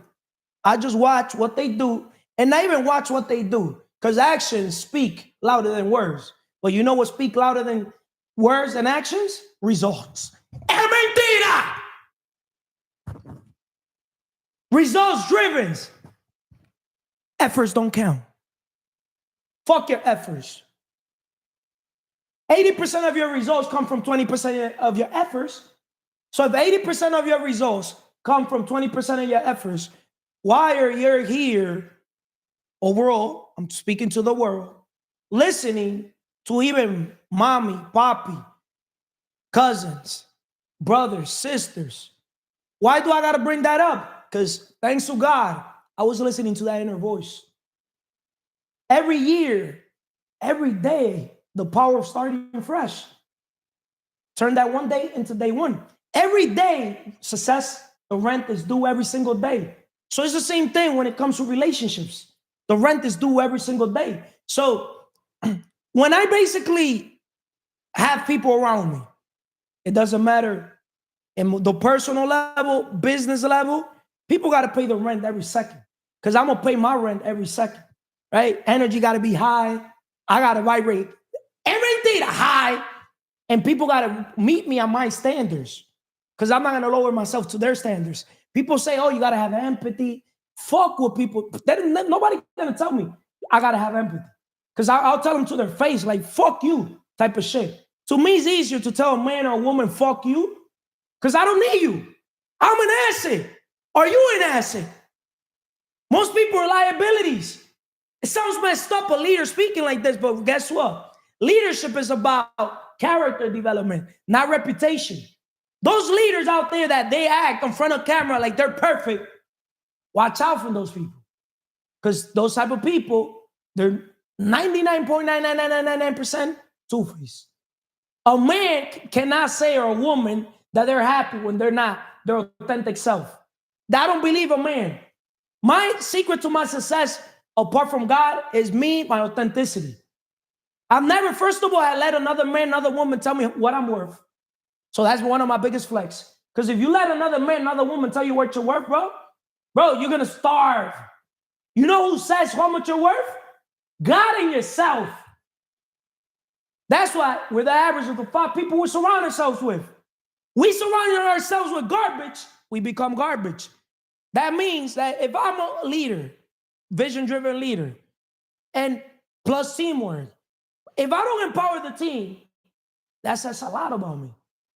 I just watch what they do. And not even watch what they do, because actions speak louder than words. But you know what speak louder than words and actions? Results. Es mentira! Results driven. Efforts don't count. Fuck your efforts. 80% of your results come from 20% of your efforts. So if 80% of your results come from 20% of your efforts, why are you here? Overall, I'm speaking to the world, listening to even mommy, papi, cousins, brothers, sisters. Why do I got to bring that up? Because thanks to God, I was listening to that inner voice. Every year, every day, the power of starting fresh. Turn that one day into day one. Every day, success, the rent is due every single day. So it's the same thing when it comes to relationships. The rent is due every single day. So when I basically have people around me, it doesn't matter in the personal level, business level, people got to pay the rent every second because I'm going to pay my rent every second, right? Energy got to be high. I got to vibrate everything high, and people got to meet me on my standards because I'm not going to lower myself to their standards. People say, oh, you got to have empathy. Fuck with people. Nobody gonna tell me I gotta have empathy. Because I'll tell them to their face, like, fuck you, type of shit. To me, it's easier to tell a man or a woman, fuck you, because I don't need you. I'm an asset. Are you an asset? Most people are liabilities. It sounds messed up, a leader speaking like this, but guess what? Leadership is about character development, not reputation. Those leaders out there that they act in front of camera like they're perfect, watch out for those people. Because those type of people, they're 99.99999% two-faced. A man cannot say, or a woman, that they're happy when they're not their authentic self. I don't believe a man. My secret to my success, apart from God, is me, my authenticity. I've never, first of all, I let another man, another woman tell me what I'm worth. So that's one of my biggest flex. Because if you let another man, another woman tell you what you're worth, bro, you're going to starve. You know who says how much you're worth? God and yourself. That's why we're the average of the 5 people we surround ourselves with. We surround ourselves with garbage, we become garbage. That means that if I'm a leader, vision-driven leader, and plus teamwork, if I don't empower the team, that says a lot about me,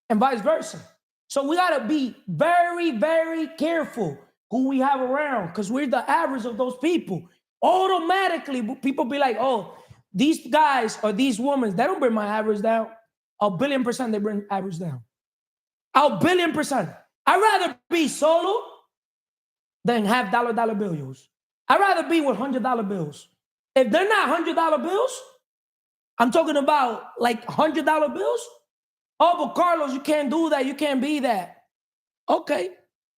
and vice versa. So we got to be very, very careful who we have around, because we're the average of those people. Automatically, people be like, oh, these guys or these women, they don't bring my average down. 1,000,000,000% they bring average down. 1,000,000,000%. I'd rather be solo than have dollar bills. I'd rather be with $100 bills. If they're not $100 bills, I'm talking about like $100 bills. Oh, but Carlos, you can't do that. You can't be that. Okay,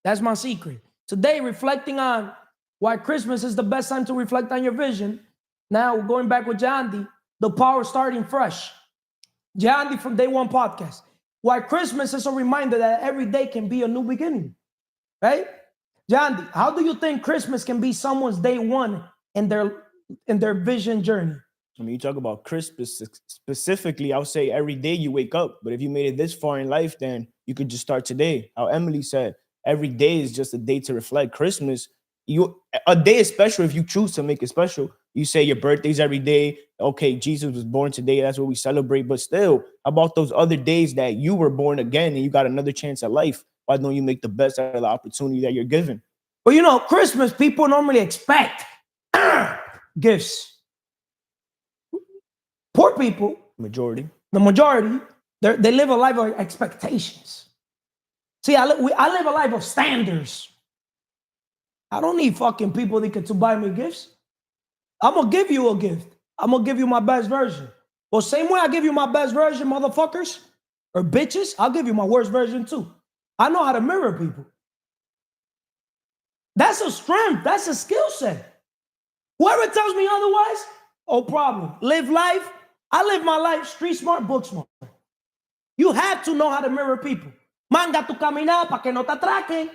that's my secret. Today, reflecting on why Christmas is the best time to reflect on your vision. Now, going back with Jandy, the power starting fresh. Jandy from Day One Podcast. Why Christmas is a reminder that every day can be a new beginning, right? Jandy, how do you think Christmas can be someone's day one in their vision journey? I mean, you talk about Christmas specifically, I would say every day you wake up. But if you made it this far in life, then you could just start today. How Emily said, every day is just a day to reflect. Christmas, a day is special if you choose to make it special. You say your birthday's every day. Okay, Jesus was born today. That's what we celebrate. But still, how about those other days that you were born again and you got another chance at life? Why don't you make the best out of the opportunity that you're given? Well, you know, Christmas, people normally expect gifts. Poor people, the majority, they live a life of expectations. See, I live a life of standards. I don't need fucking people to buy me gifts. I'm going to give you a gift. I'm going to give you my best version. Well, same way I give you my best version, motherfuckers, or bitches, I'll give you my worst version too. I know how to mirror people. That's a strength. That's a skill set. Whoever tells me otherwise, no problem. Live life. I live my life street smart, book smart. You have to know how to mirror people. Manga tu caminar pa que no te atraquen.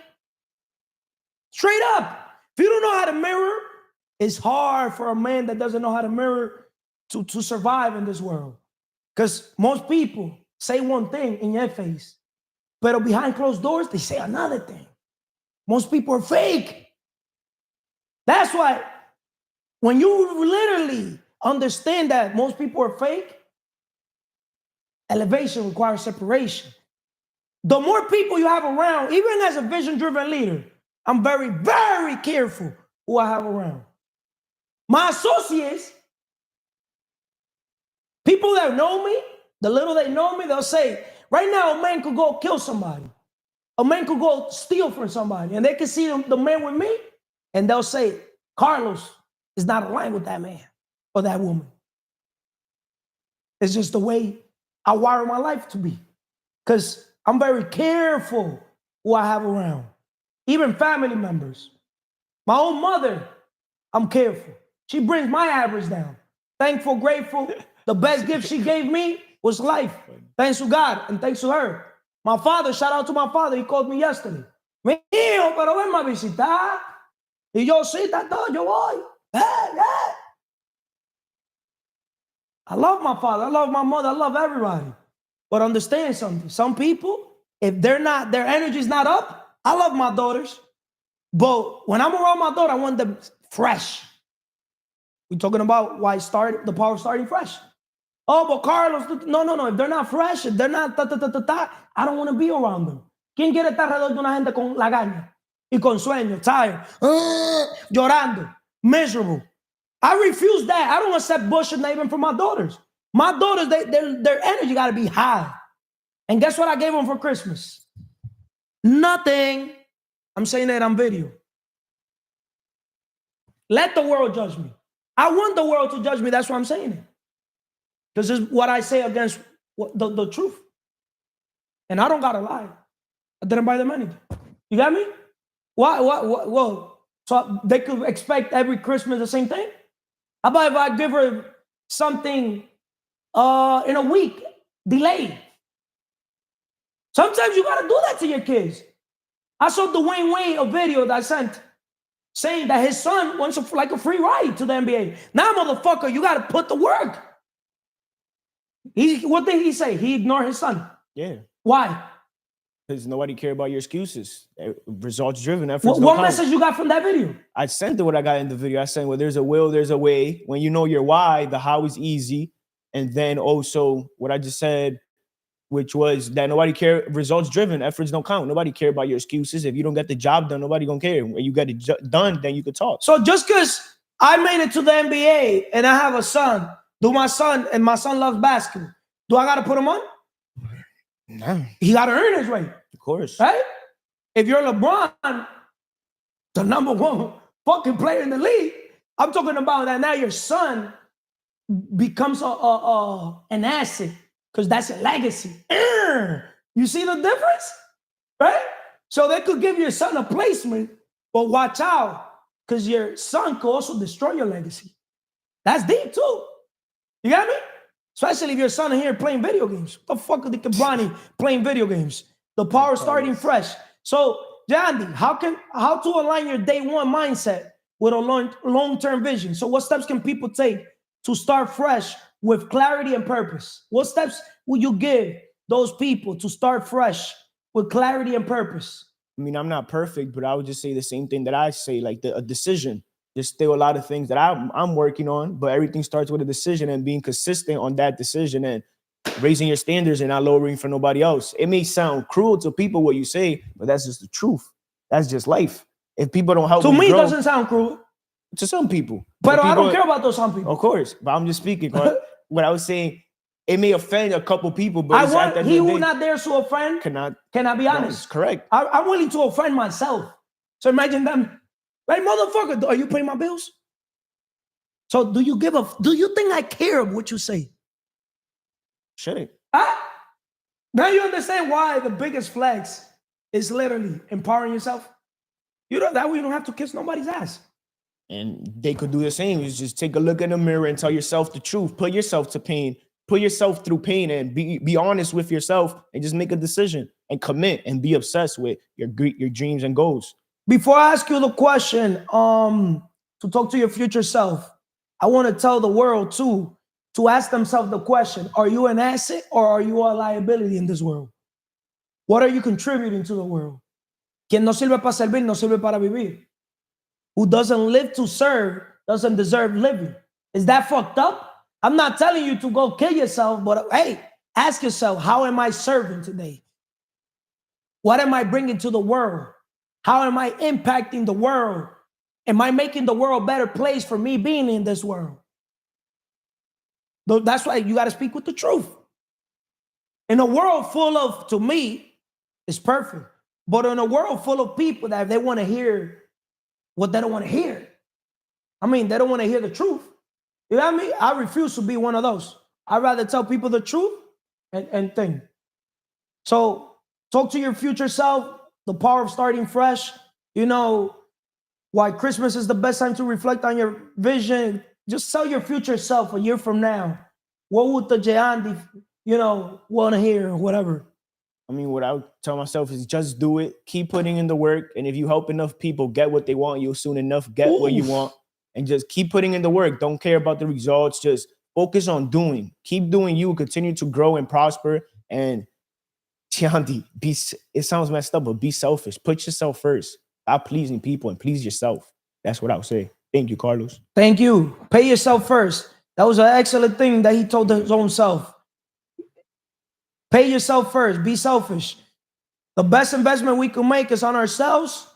Straight up. If you don't know how to mirror, it's hard for a man that doesn't know how to mirror to survive in this world. Because most people say one thing in your face, but behind closed doors, they say another thing. Most people are fake. That's why when you literally understand that most people are fake, elevation requires separation. The more people you have around, even as a vision-driven leader, I'm very, very careful who I have around. My associates, people that know me, the little they know me, they'll say, right now, a man could go kill somebody. A man could go steal from somebody, and they can see the man with me, and they'll say, Carlos is not aligned with that man or that woman. It's just the way I wire my life to be. Because I'm very careful who I have around. Even family members. My own mother, I'm careful. She brings my average down. Thankful, grateful. The best gift she gave me was life. Thanks to God and thanks to her. My father, shout out to my father. He called me yesterday. Mi hijo, pero venme a visitar. Y yo, sí, está todo, yo voy. I love my father. I love my mother. I love everybody. But understand something. Some people, if their energy's not up, I love my daughters. But when I'm around my daughter, I want them fresh. We're talking about why the power starting fresh. Oh, but Carlos, no. If they're not fresh, if they're not I don't want to be around them. ¿Quién quiere estar alrededor de una gente con lagaña y con sueño, tired, llorando, miserable? I refuse that. I don't accept bullshit even from my daughters. My daughters, their energy got to be high. And guess what I gave them for Christmas? Nothing. I'm saying that on video. Let the world judge me. I want the world to judge me. That's why I'm saying it. Because it's what I say against the truth. And I don't got to lie. I didn't buy them anything. You got me? Why? Well, so they could expect every Christmas the same thing? How about if I give her something in a week, delayed? Sometimes you got to do that to your kids. I saw Dwayne Wade a video that I sent saying that his son wants like a free ride to the NBA. Now, motherfucker, you got to put the work. What did he say? He ignored his son. Yeah. Why? Because nobody care about your excuses. Results driven. Efforts What message you got from that video? I sent what I got in the video. I said, well, there's a will, there's a way. When you know your why, the how is easy. And then also what I just said, which was that nobody care, results driven, efforts don't count. Nobody care about your excuses. If you don't get the job done, nobody gonna care. When you get it done, then you could talk. So just because I made it to the NBA and I have a son, my son loves basketball, do I gotta put him on? No. He gotta earn his way. Of course. Right? If you're LeBron, the number one fucking player in the league, I'm talking about that now your son becomes an asset because that's a legacy. You see the difference? Right? So they could give your son a placement, but watch out because your son could also destroy your legacy. That's deep too. You got me? Especially if your son here playing video games. What the fuck is the Bronny playing video games? The power starting fresh. So, Jandy, how to align your day one mindset with a long-term vision? So what steps can people take to start fresh with clarity and purpose? What steps will you give those people to start fresh with clarity and purpose? I mean, I'm not perfect, but I would just say the same thing that I say, like a decision. There's still a lot of things that I'm working on, but everything starts with a decision and being consistent on that decision and raising your standards and not lowering for nobody else. It may sound cruel to people what you say, but that's just the truth. That's just life. If people don't help to me, grow, it doesn't sound cruel. To some people. But I don't care about those some people. Of course, but I'm just speaking. What I was saying, it may offend a couple people, but he who not there to offend cannot be honest. That's correct. I'm willing to offend myself. So imagine them, like, motherfucker, are you paying my bills? So do you think I care of what you say? Shouldn't. Now you understand why the biggest flex is literally empowering yourself. That way you don't have to kiss nobody's ass. And they could do the same. Is just take a look in the mirror and tell yourself the truth. Put yourself to pain. Put yourself through pain and be honest with yourself and just make a decision and commit and be obsessed with your dreams and goals. Before I ask you the question, to talk to your future self, I want to tell the world too to ask themselves the question: are you an asset or are you a liability in this world? What are you contributing to the world? Quien no sirve para servir, no sirve para vivir. Who doesn't live to serve doesn't deserve living. Is that fucked up? I'm not telling you to go kill yourself, but hey, ask yourself, how am I serving today? What am I bringing to the world? How am I impacting the world? Am I making the world a better place for me being in this world? That's why you got to speak with the truth. In a world full of, to me, it's perfect. But in a world full of people that they want to hear what they don't want to hear. I mean, they don't want to hear the truth. You know what I mean? I refuse to be one of those. I'd rather tell people the truth and think. So talk to your future self, the power of starting fresh. You know, why Christmas is the best time to reflect on your vision. Just tell your future self a year from now, what would the Jayandi, want to hear or whatever. I mean, what I would tell myself is just do it. Keep putting in the work. And if you help enough people get what they want, you'll soon enough get what you want. And just keep putting in the work. Don't care about the results. Just focus on doing. Keep doing you. Continue to grow and prosper. And Jayandi, it sounds messed up, but be selfish. Put yourself first. Stop pleasing people and please yourself. That's what I would say. Thank you, Carlos. Thank you. Pay yourself first. That was an excellent thing that he told his own self. Pay yourself first. Be selfish. The best investment we can make is on ourselves,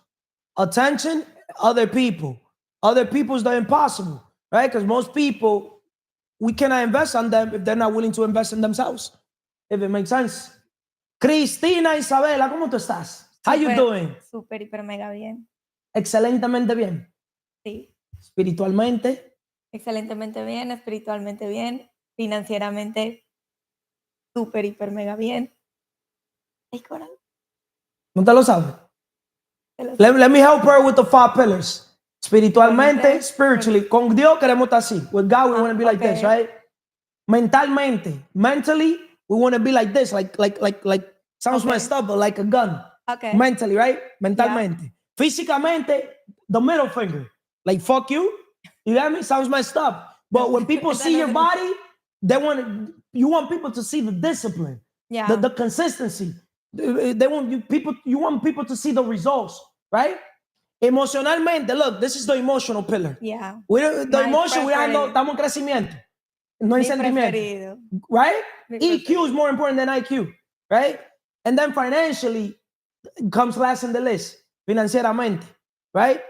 attention, other people. Other people's the impossible, right? Because most people we cannot invest on them if they're not willing to invest in themselves. If it makes sense. Cristina Isabela, ¿cómo tú estás? How you doing? Súper, hiper, mega bien. Excelentemente bien. Sí. Espiritualmente. Excelentemente bien, espiritualmente bien, financieramente súper, hiper, mega bien. Ay, corazón. ¿No te lo sabes? Let me help her with the 5 pillars. Espiritualmente, spiritually. Con Dios queremos estar así. With God, we want to be like this, right? Mentalmente. Mentally, we want to be like this. Like sounds messed up, but like a gun. Okay. Mentally, right? Mentalmente. Yeah. Físicamente, the middle finger. Like, fuck you. You get me? Sounds messed up. But when people see your body, you want people to see the discipline, the consistency. You want people to see the results, right? Emocionalmente, look, this is the emotional pillar. Yeah. The emotion, estamos en crecimiento. No hay sentimiento. Right? EQ is more important than IQ, right? And then financially comes last in the list, financieramente, right?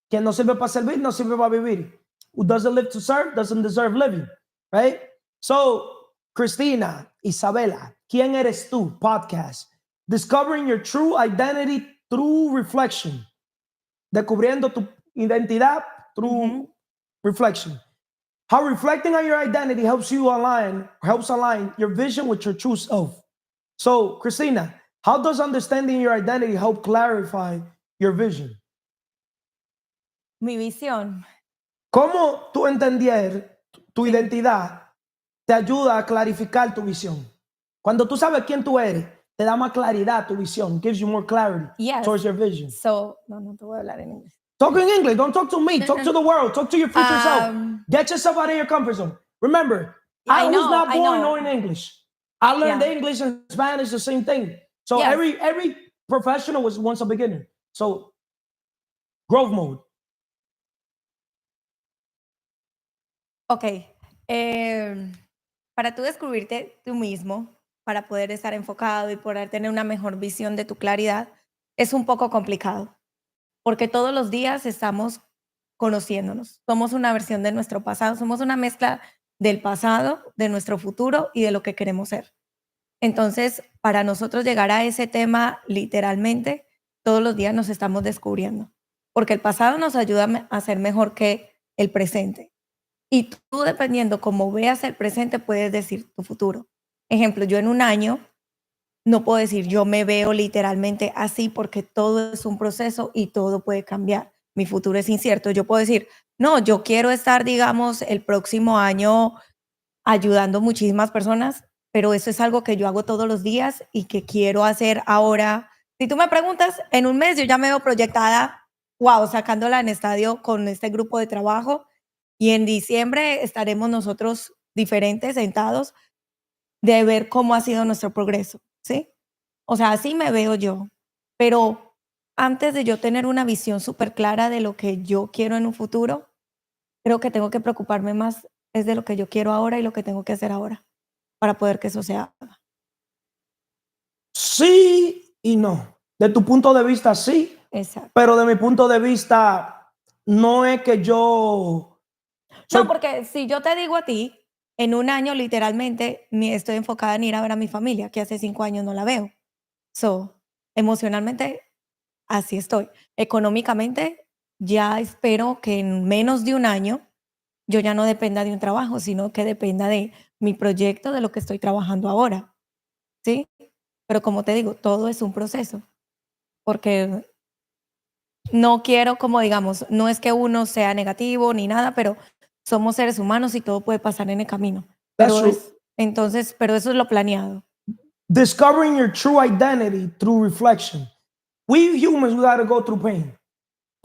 Quien no sirve para servir, no sirve para vivir. Who doesn't live to serve, doesn't deserve living, right? So, Cristina, Isabela, ¿quién eres tú? Podcast. Discovering your true identity through reflection. Descubriendo tu identidad through reflection. How reflecting on your identity helps align your vision with your true self. So, Cristina, how does understanding your identity help clarify your vision? Mi visión. ¿Cómo tú entender tu identidad te ayuda a clarificar tu visión? Cuando tú sabes quién tú eres, te da más claridad tu visión. Gives you more clarity towards your vision. So, no te voy a hablar en inglés. Talk in English. Don't talk to me. Talk to the world. Talk to your future self. Get yourself out of your comfort zone. Remember, I was not born knowing English. I learned English and Spanish, the same thing. So every professional was once a beginner. So growth mode. Ok. Para tú descubrirte tú mismo, para poder estar enfocado y poder tener una mejor visión de tu claridad, es un poco complicado. Porque todos los días estamos conociéndonos. Somos una versión de nuestro pasado, somos una mezcla del pasado, de nuestro futuro y de lo que queremos ser. Entonces, para nosotros llegar a ese tema, literalmente, todos los días nos estamos descubriendo. Porque el pasado nos ayuda a ser mejor que el presente. Y tú, dependiendo cómo veas el presente, puedes decir tu futuro. Ejemplo, yo en un año no puedo decir yo me veo literalmente así porque todo es un proceso y todo puede cambiar. Mi futuro es incierto. Yo puedo decir, no, yo quiero estar, digamos, el próximo año ayudando muchísimas personas, pero eso es algo que yo hago todos los días y que quiero hacer ahora. Si tú me preguntas, en un mes yo ya me veo proyectada, sacándola en estadio con este grupo de trabajo, y en diciembre estaremos nosotros diferentes, sentados, de ver cómo ha sido nuestro progreso, ¿sí? O sea, así me veo yo. Pero antes de yo tener una visión súper clara de lo que yo quiero en un futuro, creo que tengo que preocuparme más es de lo que yo quiero ahora y lo que tengo que hacer ahora para poder que eso se haga. Sí y no. De tu punto de vista, sí. Exacto. Pero de mi punto de vista, no es que yo... No, porque si yo te digo a ti, en un año literalmente estoy enfocada en ir a ver a mi familia, que hace 5 años no la veo. Emocionalmente, así estoy. Económicamente, ya espero que en menos de un año yo ya no dependa de un trabajo, sino que dependa de mi proyecto, de lo que estoy trabajando ahora, ¿sí? Pero como te digo, todo es un proceso, porque no quiero, como digamos, no es que uno sea negativo ni nada, pero somos seres humanos y todo puede pasar en el camino. Pero eso es lo planeado. Discovering your true identity through reflection. We humans, we got to go through pain.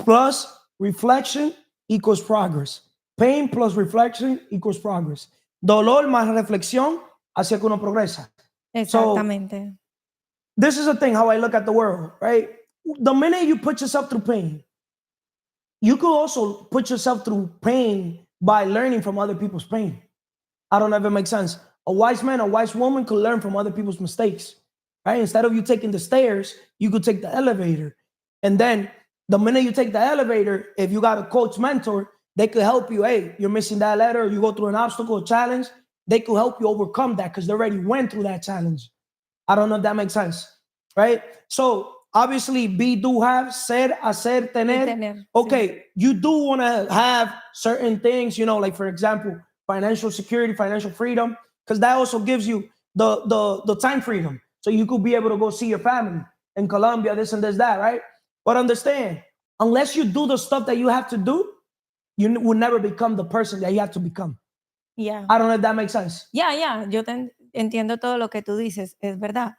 Plus reflection equals progress. Pain plus reflection equals progress. Dolor más reflexión hacia que uno progresa. Exactamente. So, this is the thing, how I look at the world, right? The minute you put yourself through pain, you could also put yourself through pain by learning from other people's pain. I don't know if it makes sense. A wise man, a wise woman could learn from other people's mistakes, right? Instead of you taking the stairs, you could take the elevator. And then the minute you take the elevator, if you got a coach mentor, they could help you. Hey, you're missing that letter, you go through an obstacle, a challenge, they could help you overcome that because they already went through that challenge. I don't know if that makes sense, right? So obviously, be, do, have, ser, hacer, tener. Okay, you do want to have certain things, you know, like for example, financial security, financial freedom, because that also gives you the time freedom. So you could be able to go see your family in Colombia, this and this, that, right? But understand, unless you do the stuff that you have to do, you will never become the person that you have to become. Yeah. I don't know if that makes sense. Ya, yo entiendo todo lo que tú dices, es verdad.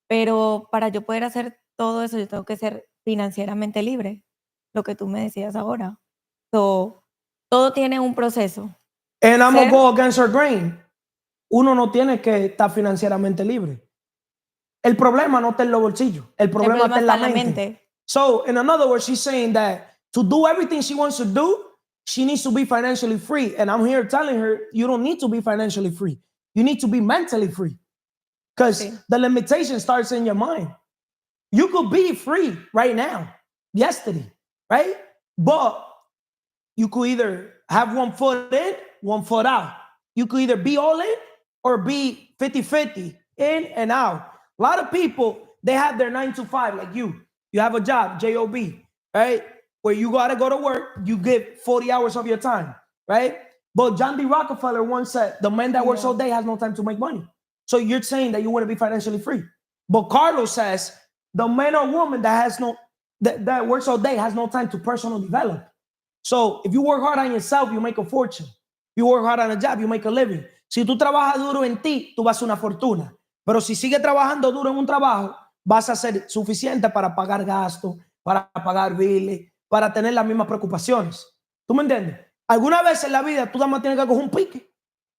Pero para yo poder hacer todo eso, yo tengo que ser financieramente libre, lo que tú me decías ahora. So, todo tiene un proceso. And I'm gonna Ser- go against her grain. Uno no tiene que estar financieramente libre. El problema no está en los bolsillos. El problema está en la mente. So, in another words, she's saying that to do everything she wants to do, she needs to be financially free. And I'm here telling her, you don't need to be financially free. You need to be mentally free. Because Sí. the limitation starts in your mind. You could be free right now, yesterday, right? But you could either have one foot in, one foot out. You could either be all in or be 50-50, in and out. A lot of people, they have their 9 to 5 like you. You have a job, job, right? Where you got to go to work, you give 40 hours of your time, right? But John D. Rockefeller once said, the man that works all day has no time to make money. So you're saying that you want to be financially free. But Carlos says, the man or woman that works all day has no time to personal develop. So if you work hard on yourself, you make a fortune. If you work hard on a job, you make a living. Si tú trabajas duro en ti, tú vas a hacer una fortuna. Pero si sigues trabajando duro en un trabajo, vas a ser suficiente para pagar gastos, para pagar biles, para tener las mismas preocupaciones. ¿Tú me entiendes? Alguna vez en la vida tú nada más tienes que coger un pique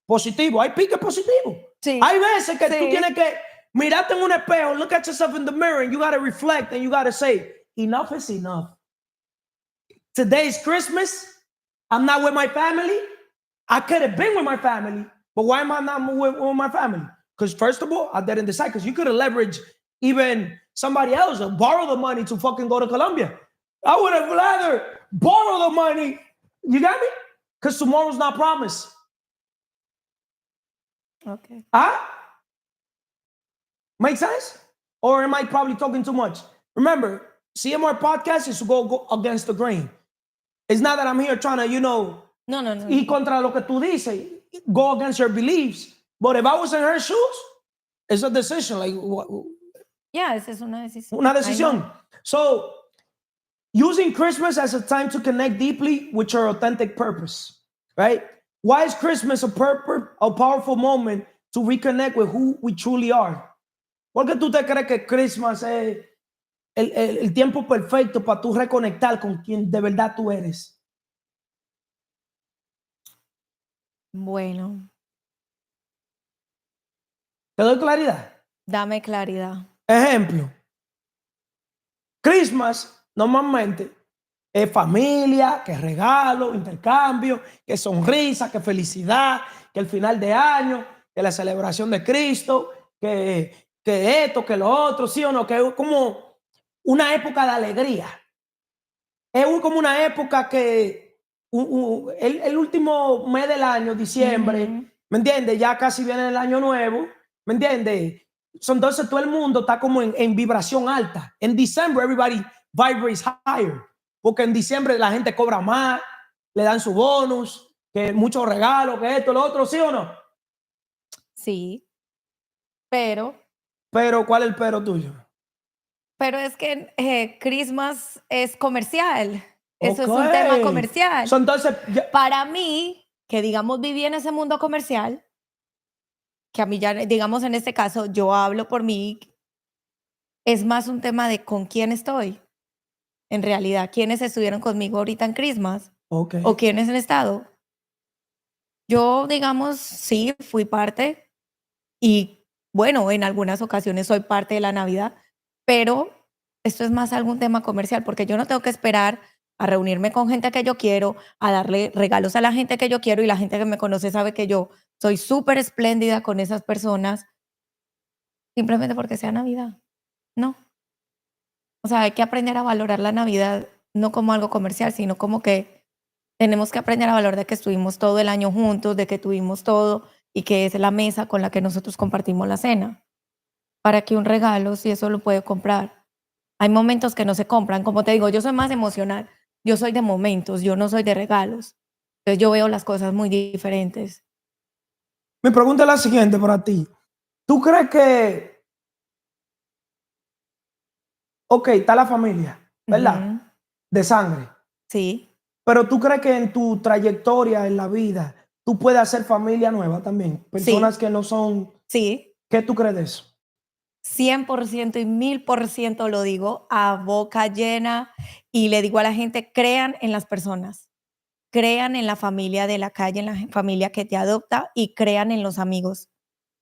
positivo. Hay piques positivos. Sí. Hay veces que Sí. tú tienes que mirarte en un espejo, look at yourself in the mirror, and you got to reflect and you got to say, enough is enough. Today's Christmas. I'm not with my family. I could have been with my family, but why am I not with my family? Because first of all, I didn't decide. Because you could have leveraged even somebody else or borrow the money to fucking go to Colombia. I would have rather borrow the money. You got me? Because tomorrow's not promised. Okay. Make sense? Or am I probably talking too much? Remember, CMR podcast is to go against the grain. It's not that I'm here trying to, No. ir contra lo que tú dices, go against your beliefs. But if I was in her shoes, it's a decision. Like, Ya, esa es una decisión. una I decisión. know. So, using Christmas as a time to connect deeply with your authentic purpose, right? Why is Christmas a powerful moment to reconnect with who we truly are? ¿Por qué tú te crees que Christmas es el tiempo perfecto para tú reconectar con quien de verdad tú eres? Bueno, ¿Te doy claridad? dame claridad. Ejemplo. Christmas normalmente es familia, que regalo, intercambio, que sonrisa, que felicidad, que el final de año, que la celebración de Cristo, que esto, que lo otro, sí o no, que es como una época de alegría. Es como una época que el último mes del año, diciembre, ¿me entiendes? Ya casi viene el año nuevo, ¿me entiendes? Entonces todo el mundo está como en vibración alta. En diciembre, everybody vibrates higher. Porque en diciembre la gente cobra más, le dan su bonus, que muchos regalos, que esto, lo otro, ¿sí o no? Sí, pero ¿Cuál es el pero tuyo? es que Christmas es comercial. Eso es Ok. un tema comercial. So, entonces, Para mí, que digamos viví en ese mundo comercial, que a mí ya, digamos en este caso, yo hablo por mí, es más un tema de con quién estoy. En realidad, quiénes estuvieron conmigo ahorita en Christmas ok. o quiénes han estado. Yo, digamos, sí, fui parte y bueno, en algunas ocasiones soy parte de la Navidad, pero esto es más algún tema comercial porque yo no tengo que esperar a reunirme con gente que yo quiero, a darle regalos a la gente que yo quiero y la gente que me conoce sabe que yo soy súper espléndida con esas personas simplemente porque sea Navidad. No. O sea, hay que aprender a valorar la Navidad no como algo comercial, sino como que Tenemos que aprender a valorar de que estuvimos todo el año juntos, de que tuvimos todo y que es la mesa con la que nosotros compartimos la cena. Para que un regalo, si eso lo puede comprar. Hay momentos que no se compran. Como te digo, yo soy más emocional. Yo soy de momentos, yo no soy de regalos. Entonces yo veo las cosas muy diferentes. Mi pregunta es la siguiente para ti. ¿Tú crees que, ok, está la familia, ¿verdad? Ujú. De sangre. Sí, Pero tú crees que en tu trayectoria en la vida, tú puedes hacer familia nueva también. Personas sí, que no son. sí. ¿Qué tú crees de eso? 100% y 1000% lo digo a boca llena y le digo a la gente, crean en las personas. Crean en la familia de la calle, en la familia que te adopta y crean en los amigos.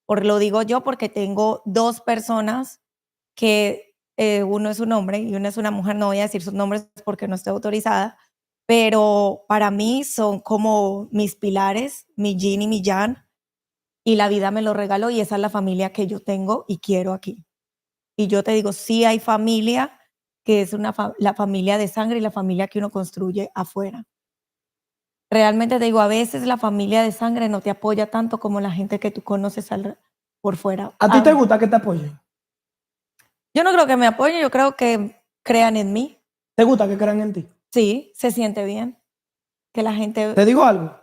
Lo digo yo porque tengo 2 personas que uno es un hombre y una es una mujer, no voy a decir sus nombres porque no estoy autorizada, pero para mí son como mis pilares, mi yin y mi yang, y la vida me lo regaló y esa es la familia que yo tengo y quiero aquí. Y yo te digo, sí hay familia que es la familia de sangre y la familia que uno construye afuera. Realmente te digo, a veces la familia de sangre no te apoya tanto como la gente que tú conoces por fuera. ¿A ti te gusta que te apoyen? Yo no creo que me apoyen, yo creo que crean en mí. ¿Te gusta que crean en ti? Sí, se siente bien. Que la gente, Te digo algo.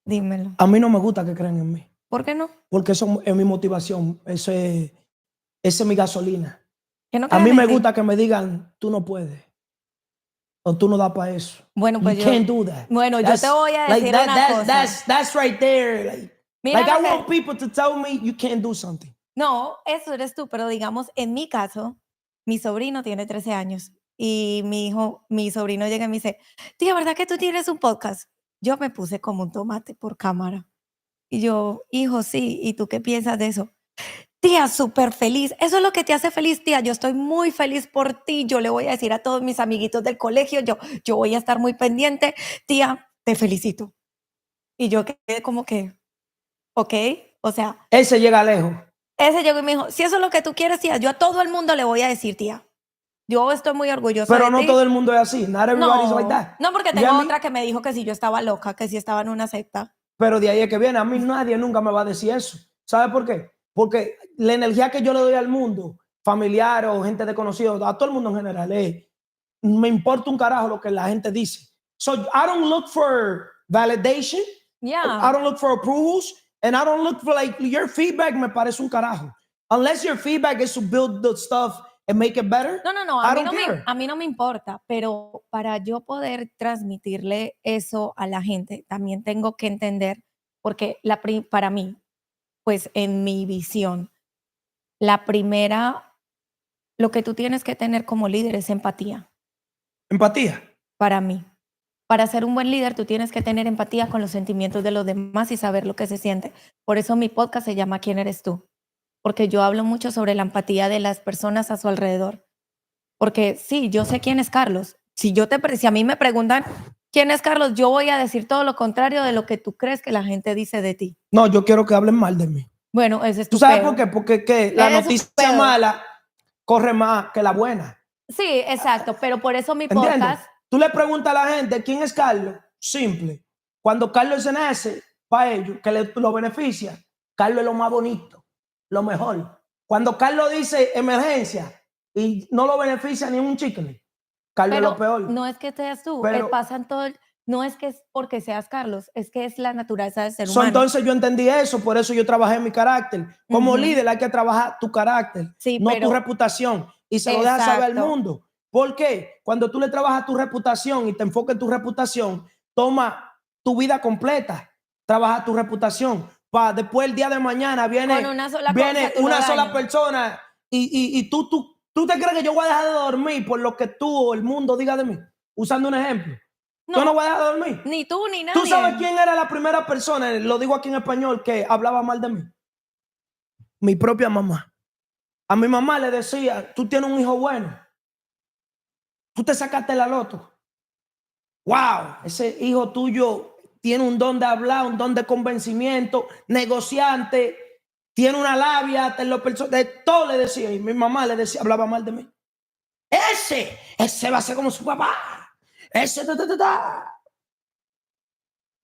dímelo. A mí no me gusta que crean en mí. ¿Por qué no? Porque eso es mi motivación. Esa es mi gasolina. Que no A mí crean me en ti. gusta que me digan, tú no puedes. O tú no das para eso. Bueno, You pues can't do that. Bueno, yo te voy a decir una cosa. That's right there. Mira I lo que- want people to tell me you can't do something. No, eso eres tú, pero digamos, en mi caso, mi sobrino tiene 13 años y mi sobrino llega y me dice, tía, ¿verdad que tú tienes un podcast? Yo me puse como un tomate por cámara. Y yo, hijo, sí, ¿y tú qué piensas de eso? Tía, súper feliz. Eso es lo que te hace feliz, tía. Yo estoy muy feliz por ti. Yo le voy a decir a todos mis amiguitos del colegio, yo voy a estar muy pendiente. Tía, te felicito. Y yo quedé como que, ok, o sea, Ese llega lejos. ese llegó y me dijo, si eso es lo que tú quieres, tía, yo a todo el mundo le voy a decir, tía. Yo estoy muy orgullosa Pero de no ti. todo el mundo es así. Not everybody's like that. No, porque You tengo get me? otra que me dijo que si yo estaba loca, que si estaba en una secta. Pero de ahí es que viene. A mí nadie nunca me va a decir eso. ¿Sabe por qué? Porque la energía que yo le doy al mundo, familiar o gente desconocida, a todo el mundo en general, me importa un carajo lo que la gente dice. So I don't look for validation. Yeah. I don't look for approvals. And I don't look for like your feedback me parece un carajo. Unless your feedback is to build the stuff and make it better. No, I a mí don't care. a mí no me importa, pero para yo poder transmitirle eso a la gente, también tengo que entender, porque para mí, pues en mi visión, la primera, lo que tú tienes que tener como líder es empatía, Empatía. para mí. Para ser un buen líder, tú tienes que tener empatía con los sentimientos de los demás y saber lo que se siente. Por eso mi podcast se llama ¿Quién eres tú? Porque yo hablo mucho sobre la empatía de las personas a su alrededor. Porque sí, yo sé quién es Carlos. Si a mí me preguntan quién es Carlos, yo voy a decir todo lo contrario de lo que tú crees que la gente dice de ti. No, yo quiero que hablen mal de mí. Bueno, ese es ¿Tú tu sabes pedo. por qué? Porque que la Ese es su noticia pedo. mala corre más que la buena. Sí, exacto, pero por eso mi ¿Entiendes? podcast, Tú le preguntas a la gente quién es Carlos. Simple. Cuando Carlos se nace, para ellos, que lo beneficia, Carlos es lo más bonito, lo mejor. Cuando Carlos dice emergencia y no lo beneficia ni un chicle, Carlos es pero lo peor. no es que seas tú, Pero- pasan todo, no es que es porque seas Carlos, es que es la naturaleza del ser So, humano. entonces yo entendí eso, por eso yo trabajé en mi carácter. Como Ujú. líder hay que trabajar tu carácter, Sí, no pero- tu reputación. Y se lo dejas saber al Exacto. mundo. ¿Por qué? Cuando tú le trabajas tu reputación y te enfocas en tu reputación, toma tu vida completa, trabaja tu reputación. Después el día de mañana viene Con una sola viene cosa tú lo una sola dañas. persona y tú te crees que yo voy a dejar de dormir por lo que tú o el mundo diga de mí. Usando un ejemplo. Yo no voy a dejar de dormir. Ni tú ni nadie. ¿Tú sabes quién era la primera persona, lo digo aquí en español, que hablaba mal de mí? Mi propia mamá. A mi mamá le decía, tú tienes un hijo bueno. Tú te sacaste la loto. Wow, ese hijo tuyo tiene un don de hablar, un don de convencimiento, negociante, tiene una labia, de todo le decía. Y mi mamá le decía, hablaba mal de mí. Ese va a ser como su papá. Ese,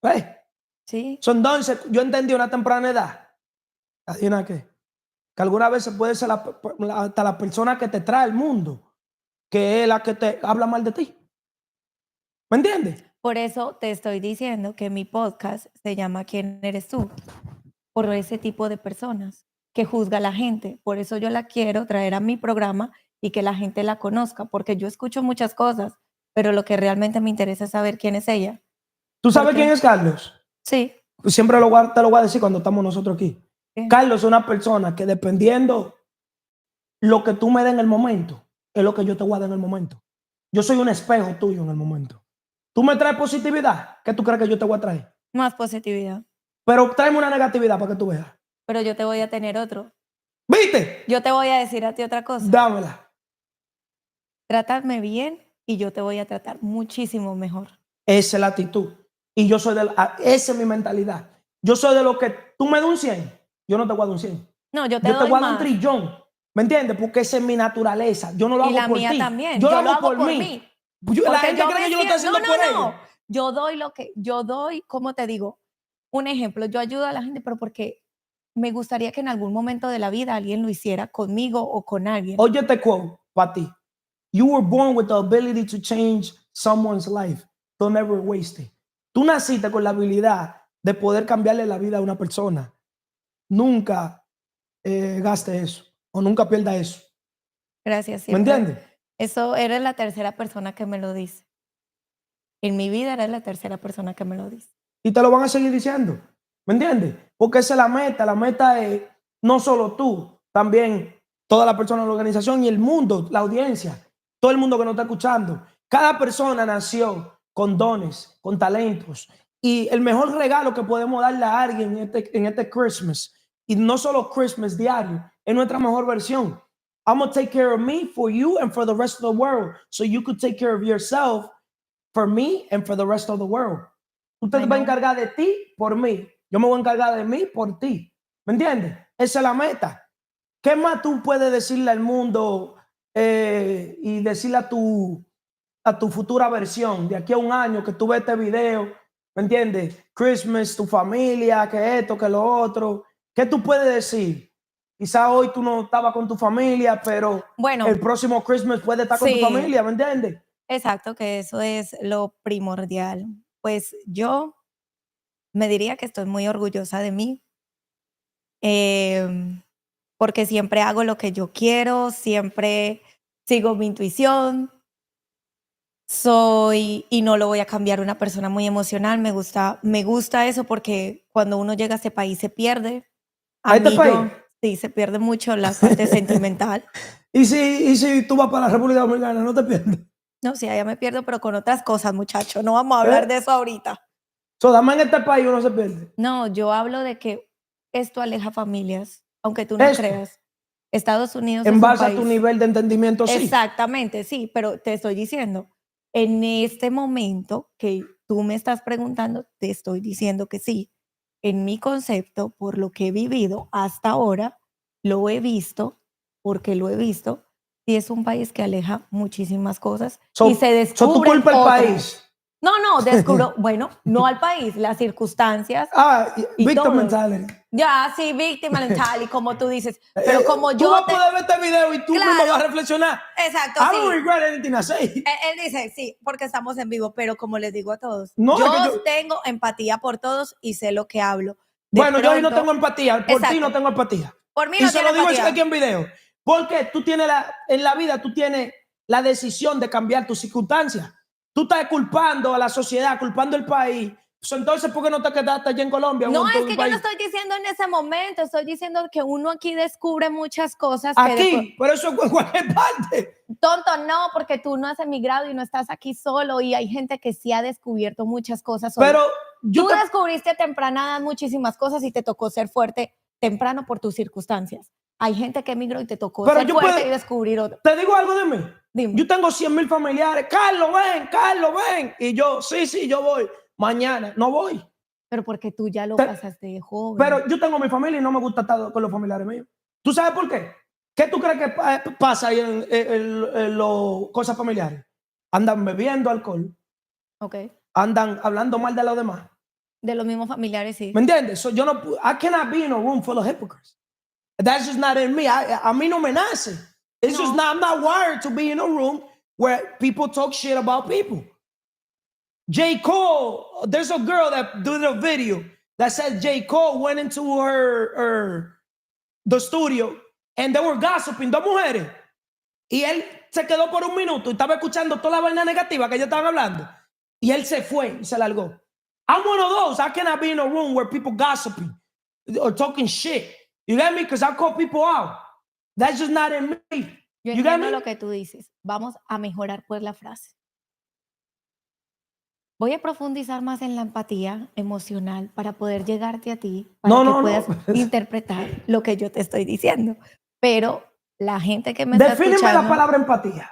¿Ves? Sí, So, entonces, yo entendí a una temprana edad. ¿Adivina qué? Que algunas veces puede ser hasta la persona que te trae al mundo, que es la que te habla mal de ti. ¿Me entiendes? por eso te estoy diciendo que mi podcast se llama ¿Quién eres tú? Por ese tipo de personas que juzga a la gente. Por eso yo la quiero traer a mi programa y que la gente la conozca, porque yo escucho muchas cosas, pero lo que realmente me interesa es saber quién es ella. ¿Tú sabes Porque quién es Carlos? sí, Pues siempre te lo voy a decir cuando estamos nosotros aquí. sí. Carlos es una persona que dependiendo lo que tú me des en el momento, es lo que yo te voy a dar en el momento. Yo soy un espejo tuyo en el momento. Tú me traes positividad, ¿qué tú crees que yo te voy a traer? Más positividad. Pero tráeme una negatividad para que tú veas. Pero yo te voy a tener otro. ¿Viste? Yo te voy a decir a ti otra cosa. Dámela. Trátame bien y yo te voy a tratar muchísimo mejor. Esa es la actitud. Y yo soy esa es mi mentalidad. Yo soy de lo que tú me das un 100, yo no te voy a dar un 100. No, yo te Yo te doy voy a dar un más. trillón. ¿Me entiendes? Porque esa es mi naturaleza. Yo no lo Y hago la por mía ti. también. Yo Yo lo hago por mí. La Porque gente cree que yo lo estoy haciendo por ellos. Yo doy yo doy, ¿cómo te digo? Un ejemplo, yo ayudo a la gente, pero porque me gustaría que en algún momento de la vida alguien lo hiciera conmigo o con alguien. Oye, te quote para ti. You were born with the ability to change someone's life. Don't ever waste it. Tú naciste con la habilidad de poder cambiarle la vida a una persona. Nunca gaste eso o nunca pierda eso. Gracias, ¿Me siempre. entiendes? Eso eres la tercera persona que me lo dice. En mi vida eres la tercera persona que me lo dice. Y te lo van a seguir diciendo. ¿Me entiendes? Porque esa es la meta. La meta es no solo tú, también toda la persona de la organización y el mundo, la audiencia, todo el mundo que nos está escuchando. Cada persona nació con dones, con talentos. Y el mejor regalo que podemos darle a alguien en este Christmas, y no solo Christmas diario, es nuestra mejor versión. I'm going to take care of me for you and for the rest of the world, so you could take care of yourself for me and for the rest of the world. Usted va a encargar de ti por mí. Yo me voy a encargar de mí por ti. ¿Me entiendes? Esa es la meta. ¿Qué más tú puedes decirle al mundo y decirle a tu futura versión de aquí a un año que tú ves este video? ¿Me entiendes? Christmas, tu familia, que esto, que lo otro. ¿Qué tú puedes decir? Quizá hoy tú no estabas con tu familia, pero Bueno, el próximo Christmas puedes estar con tu sí. familia, ¿me entiendes? Exacto, que eso es lo primordial. Pues yo me diría que estoy muy orgullosa de mí, porque siempre hago lo que yo quiero, siempre sigo mi intuición, y no lo voy a cambiar, una persona muy emocional, me gusta eso porque cuando uno llega a ese país se pierde. ¿A este país? Sí, se pierde mucho la parte sentimental. ¿Y si tú vas para la República Dominicana, no te pierdes? No, sí, allá me pierdo, pero con otras cosas, muchacho. No vamos a hablar de eso ahorita. Dame en este país uno se pierde. No, yo hablo de que esto aleja familias, aunque tú no Esto, creas. Estados Unidos en es un base a país. tu nivel de entendimiento, sí. Exactamente, sí, pero te estoy diciendo, en este momento que tú me estás preguntando, te estoy diciendo que sí. En mi concepto, por lo que he vivido hasta ahora, lo he visto, porque lo he visto, y es un país que aleja muchísimas cosas y se ¿Tú descubren culpa el otras. país? No, descubro, bueno, no al país, las circunstancias y Victim todo. mentality. Ya, sí, víctima mental, y como tú dices, pero como Tú yo vas a poder ver este video y tú mismo Claro. vas a reflexionar. Exacto, I sí. don't regret anything I say. Él dice, sí, porque estamos en vivo, pero como les digo a todos, No, es que yo tengo empatía por todos y sé lo que hablo. Bueno, yo ahí no tengo empatía. Por ti no tengo empatía. Por mí Y no se tiene lo digo empatía. aquí en video. Porque tú tienes en la vida, tú tienes la decisión de cambiar tus circunstancias. Tú estás culpando a la sociedad, culpando al país. Pues entonces, ¿por qué no te quedaste allá en Colombia? No, o en es tu que yo país? no estoy diciendo en ese momento, estoy diciendo que uno aquí descubre muchas cosas. Aquí, pero eso en cualquier parte. Tonto, no, porque tú no has emigrado y no estás aquí solo y hay gente que sí ha descubierto muchas cosas solo. Pero tú descubriste temprana muchísimas cosas y te tocó ser fuerte temprano por tus circunstancias. Hay gente que emigró y te tocó ser fuerte y descubrir otro. ¿Te digo algo de mí? Dime. Yo tengo 100,000 familiares. Carlos, ven. Y yo, sí, yo voy. Mañana, no voy. Pero porque tú ya lo pasaste de joven. Pero yo tengo mi familia y no me gusta estar con los familiares míos. ¿Tú sabes por qué? ¿Qué tú crees que pasa ahí en las cosas familiares? Andan bebiendo alcohol. Ok. Andan hablando mal de los demás. De los mismos familiares, sí. ¿Me entiendes? So, I cannot be in a room full of hypocrites. That's just not in me. A mí no me nace. It's just not, I'm not wired to be in a room where people talk shit about people. J. Cole, there's a girl that did a video that said J. Cole went into the studio and they were gossiping, dos mujeres. Y él se quedó por un minuto y estaba escuchando toda la vaina negativa que ellos estaban hablando. Y él se fue y se largó. I'm one of those. I cannot be in a room where people gossiping or talking shit. You get me? Because I call people out. That's just not in me. Yo You get entiendo me? lo que tú dices. Vamos a mejorar pues la frase. Voy a profundizar más en la empatía emocional para poder llegarte a ti, para que puedas interpretar lo que yo te estoy diciendo. Pero la gente que me está Defíneme escuchando... la palabra empatía,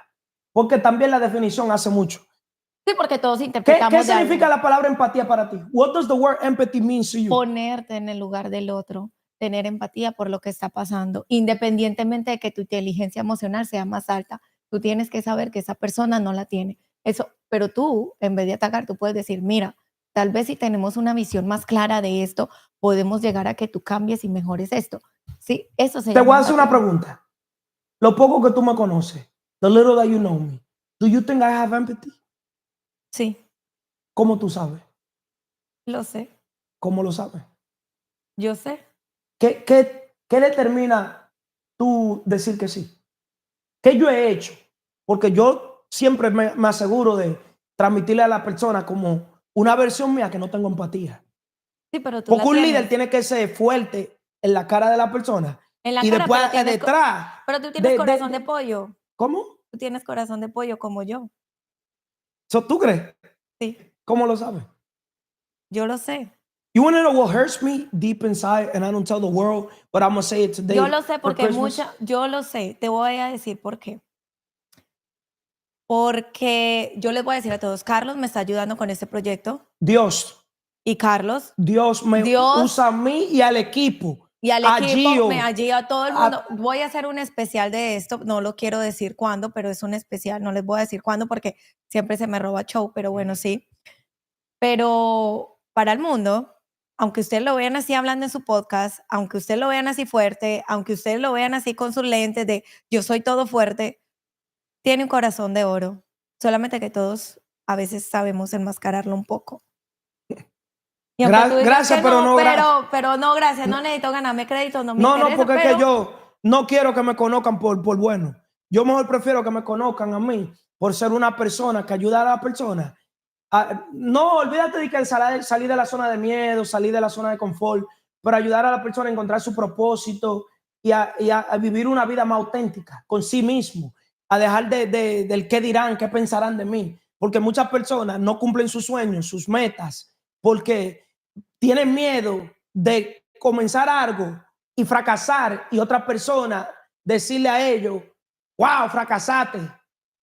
porque también la definición hace mucho. Sí, porque todos interpretamos ¿Qué de algo. significa la palabra empatía para ti? What does the word empathy mean to you? Ponerte en el lugar del otro, tener empatía por lo que está pasando, independientemente de que tu inteligencia emocional sea más alta. Tú tienes que saber que esa persona no la tiene. Eso, pero tú, en vez de atacar, tú puedes decir, mira, tal vez si tenemos una visión más clara de esto, podemos llegar a que tú cambies y mejores esto. Sí, eso se Te voy a llama hacer una empatía. pregunta. Lo poco que tú me conoces, the little that you know me, do you think I have empathy? Sí, ¿Cómo tú sabes? lo sé, ¿Cómo lo sabes? yo sé. ¿Qué determina tú decir que sí? ¿Qué yo he hecho? Porque yo siempre me aseguro de transmitirle a la persona como una versión mía que no tengo empatía. Sí, pero tú Porque la un tienes. líder tiene que ser fuerte en la cara de la persona En la y cara, después pero tienes detrás. pero tú tienes corazón de pollo. ¿Cómo? Tú tienes corazón de pollo como yo. ¿Tú crees? Sí, ¿Cómo lo sabes? yo lo sé. You want to know what hurts me deep inside and I don't tell the world, but I'm going to say it today. Yo lo sé for porque Christmas? yo lo sé. Te voy a decir por qué. Porque yo les voy a decir a todos, Carlos me está ayudando con este proyecto Dios y Carlos me Dios usa a mí y al equipo. y al a equipo, Gio, me allí a todo el mundo. Voy a hacer un especial de esto, no lo quiero decir cuándo, pero es un especial, no les voy a decir cuándo porque siempre se me roba show, pero bueno, sí. Pero para el mundo, aunque ustedes lo vean así hablando en su podcast, aunque ustedes lo vean así fuerte, aunque ustedes lo vean así con sus lentes de yo soy todo fuerte, tiene un corazón de oro. Solamente que todos a veces sabemos enmascararlo un poco. Y aunque tú digas gracias, que pero no, no, pero no, gracias, no necesito ganarme crédito, no me no, interesa. porque pero... es que yo no quiero que me conozcan por bueno. Yo mejor prefiero que me conozcan a mí por ser una persona que ayuda a la persona. No, olvídate de que salir de la zona de miedo, salir de la zona de confort, pero ayudar a la persona a encontrar su propósito y a vivir una vida más auténtica con sí mismo, a dejar del qué dirán, qué pensarán de mí, porque muchas personas no cumplen sus sueños, sus metas, porque tienen miedo de comenzar algo y fracasar y otra persona decirle a ellos, wow, fracasaste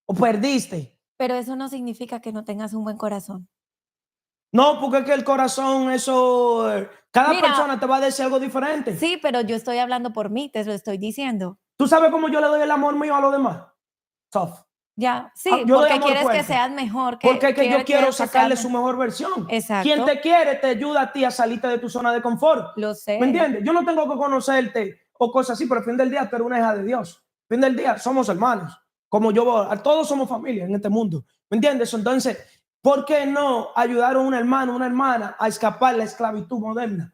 o perdiste. Pero eso no significa que no tengas un buen corazón. No, porque es que el corazón, eso, cada Mira, persona te va a decir algo diferente. Sí, pero yo estoy hablando por mí, te lo estoy diciendo. ¿Tú sabes cómo yo le doy el amor mío a los demás? Tough. Ya, sí, Yo doy porque amor quieres fuerte. que seas mejor. Porque es que yo quiero que sacarle seas su mejor versión. Exacto. Quien te quiere te ayuda a ti a salirte de tu zona de confort. Lo sé. ¿Me entiendes? Yo no tengo que conocerte o cosas así, pero al fin del día tú eres una hija de Dios. Al fin del día somos hermanos. Como yo, todos somos familia en este mundo. ¿Me entiendes? Entonces, ¿por qué no ayudar a un hermano, una hermana a escapar de la esclavitud moderna?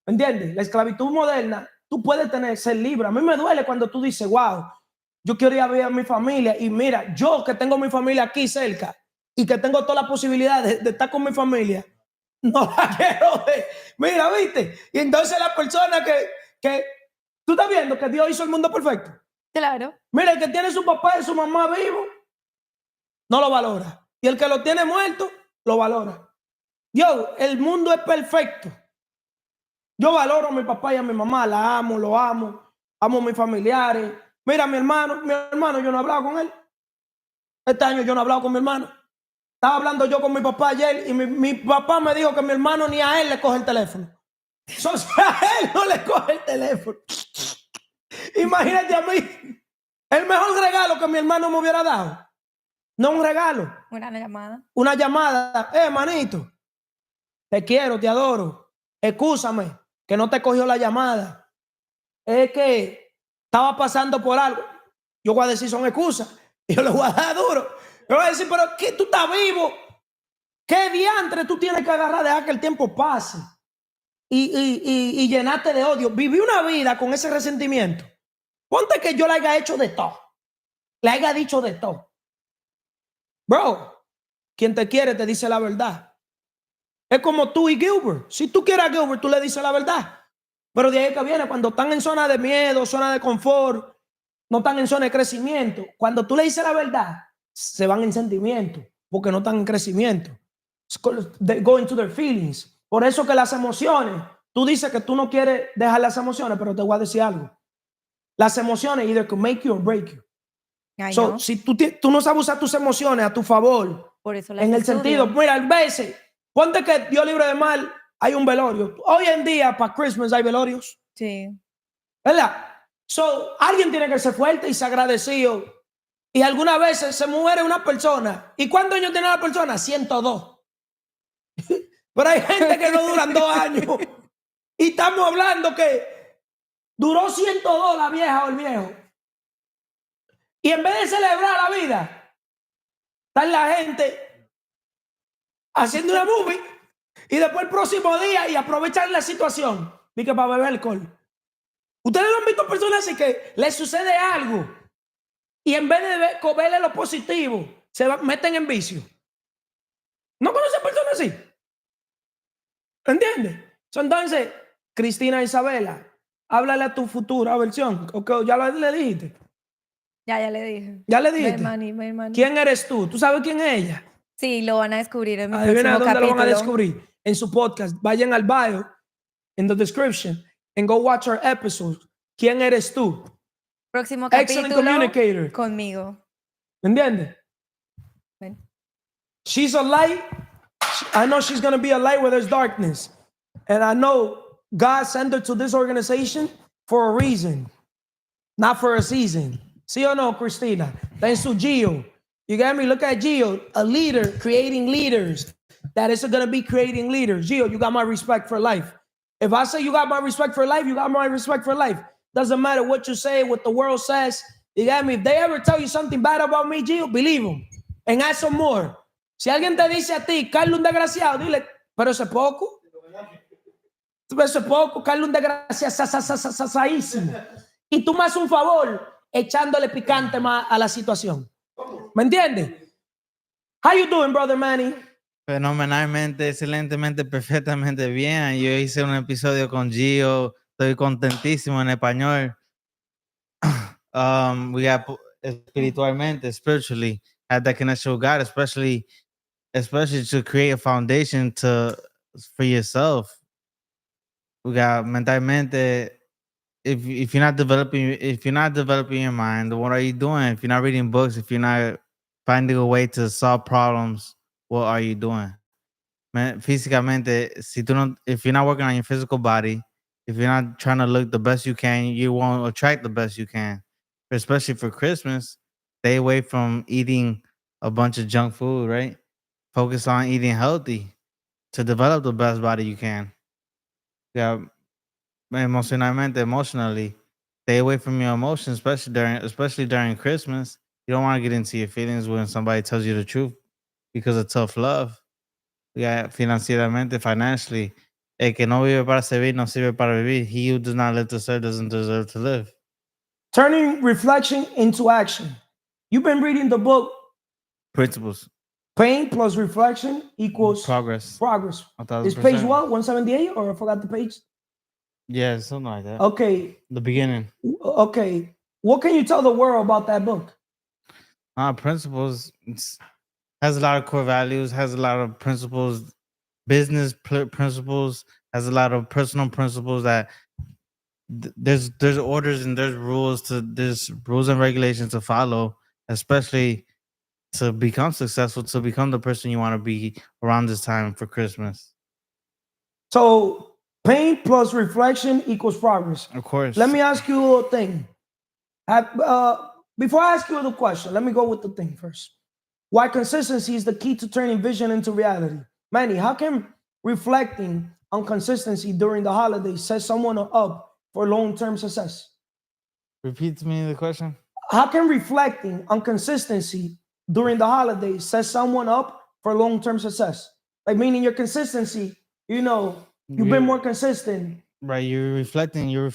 ¿Me entiendes? La esclavitud moderna, tú puedes ser libre. A mí me duele cuando tú dices, wow, yo quiero ir a ver a mi familia y mira, yo que tengo mi familia aquí cerca y que tengo toda la posibilidad de estar con mi familia, no la quiero ver. Mira, ¿viste? Y entonces la persona que tú estás viendo que Dios hizo el mundo perfecto. Claro. Mira, el que tiene su papá y su mamá vivo, no lo valora. Y el que lo tiene muerto, lo valora. Dios, el mundo es perfecto. Yo valoro a mi papá y a mi mamá, la amo, lo amo a mis familiares. Mira, mi hermano, yo no he hablado con él. Este año yo no he hablado con mi hermano. Estaba hablando yo con mi papá ayer y mi papá me dijo que mi hermano ni a él le coge el teléfono. O sea, a él no le coge el teléfono. Imagínate a mí, el mejor regalo que mi hermano me hubiera dado. No un regalo. Una llamada. Una llamada. Manito, te quiero, te adoro. Excúsame que no te cogió la llamada. Es que estaba pasando por algo. Yo voy a decir son excusas. Yo le voy a dar duro. Yo voy a decir, pero ¿qué tú estás vivo? ¿Qué diantre tú tienes que agarrar? Dejar que el tiempo pase y llenarte de odio. Viví una vida con ese resentimiento. Ponte que yo le haya hecho de todo. Le haya dicho de todo. Bro, quien te quiere te dice la verdad. Es como tú y Gilbert. Si tú quieres a Gilbert, tú le dices la verdad. Pero de ahí que viene, cuando están en zona de miedo, zona de confort, no están en zona de crecimiento. Cuando tú le dices la verdad, se van en sentimiento, porque no están en crecimiento. They go into their feelings. Por eso que las emociones, tú dices que tú no quieres dejar las emociones, pero te voy a decir algo. Las emociones either can make you or break you. So, si tú no sabes usar tus emociones a tu favor, por eso las en el estudio. sentido, mira, a veces, ponte que Dios libre de mal, hay un velorio. Hoy en día, para Christmas, hay velorios. Sí. ¿Verdad? So, alguien tiene que ser fuerte y ser agradecido. Y algunas veces se muere una persona. ¿Y cuántos años tiene la persona? 102. Pero hay gente que no duran 2 años. Y estamos hablando que duró 102 la vieja o el viejo. Y en vez de celebrar la vida, está la gente haciendo una movie y después el próximo día y aprovechan la situación y que para beber alcohol. Ustedes no han visto personas así que les sucede algo y en vez de verle lo positivo, meten en vicio. ¿No conocen personas así? ¿Entiendes? Entonces, Cristina Isabela, háblale a tu futura versión. Okay, ya le dijiste. Ya le dije. Ya le dijiste. Money. ¿Quién eres tú? ¿Tú sabes quién es ella? Sí, lo van a descubrir en mi Adivina próximo dónde capítulo. lo van a descubrir. En su podcast. Vayan al bio, in the description, and go watch our episodes. ¿Quién eres tú? Próximo Excellent capítulo communicator. conmigo. ¿Entiendes? Ven. She's a light. I know she's going to be a light where there's darkness. And I know God sent her to this organization for a reason, not for a season. ¿Sí o no, Cristina? Está en su Gio. You get me? Look at Gio, a leader creating leaders. That is going to be creating leaders. Gio, you got my respect for life. If I say you got my respect for life, you got my respect for life. Doesn't matter what you say, what the world says. You get me? If they ever tell you something bad about me, Gio, believe them. And ask some more. Si alguien te dice a ti, Carlos un desgraciado, dile, pero eso es poco. Eso es poco, Carlos un desgraciadísimo. Y tú me haces un favor echándole picante más a la situación. ¿Me entiendes? How you doing, brother Manny? Fenomenalmente, excelentemente, perfectamente bien. Yo hice un episodio con Gio. Estoy contentísimo en español. We got espiritualmente, spiritually, had that connection with God, especially to create a foundation for yourself. We got mentalmente. If you're not developing your mind, what are you doing? If you're not reading books, if you're not finding a way to solve problems, what are you doing? Físicamente, if you're not working on your physical body, if you're not trying to look the best you can, you won't attract the best you can. Especially for Christmas, stay away from eating a bunch of junk food, right? Focus on eating healthy to develop the best body you can. Yeah, emotionally, stay away from your emotions, especially during Christmas. You don't want to get into your feelings when somebody tells you the truth because of tough love. Yeah, financieramente, financially. El que no vive para servir, no sirve para vivir. He who does not live to serve doesn't deserve to live. Turning reflection into action. You've been reading the book Principles. Pain plus reflection equals Progress. 1000%. Is page what? 178 or I forgot the page? Yeah, something like that. Okay. The beginning. Okay. What can you tell the world about that book? Principles. Has a lot of core values, has a lot of principles, business principles, has a lot of personal principles that there's orders and there's rules and regulations to follow, especially to become successful, to become the person you want to be around this time for Christmas. So pain plus reflection equals progress. Of course. Let me ask you a thing. Before I ask you the question, let me go with the thing first. Why consistency is the key to turning vision into reality. Manny, how can reflecting on consistency during the holidays set someone up for long-term success? Repeat to me the question. How can reflecting on consistency during the holidays set someone up for long-term success? Like meaning your consistency, you know, you've been more consistent. Right, you're reflecting on your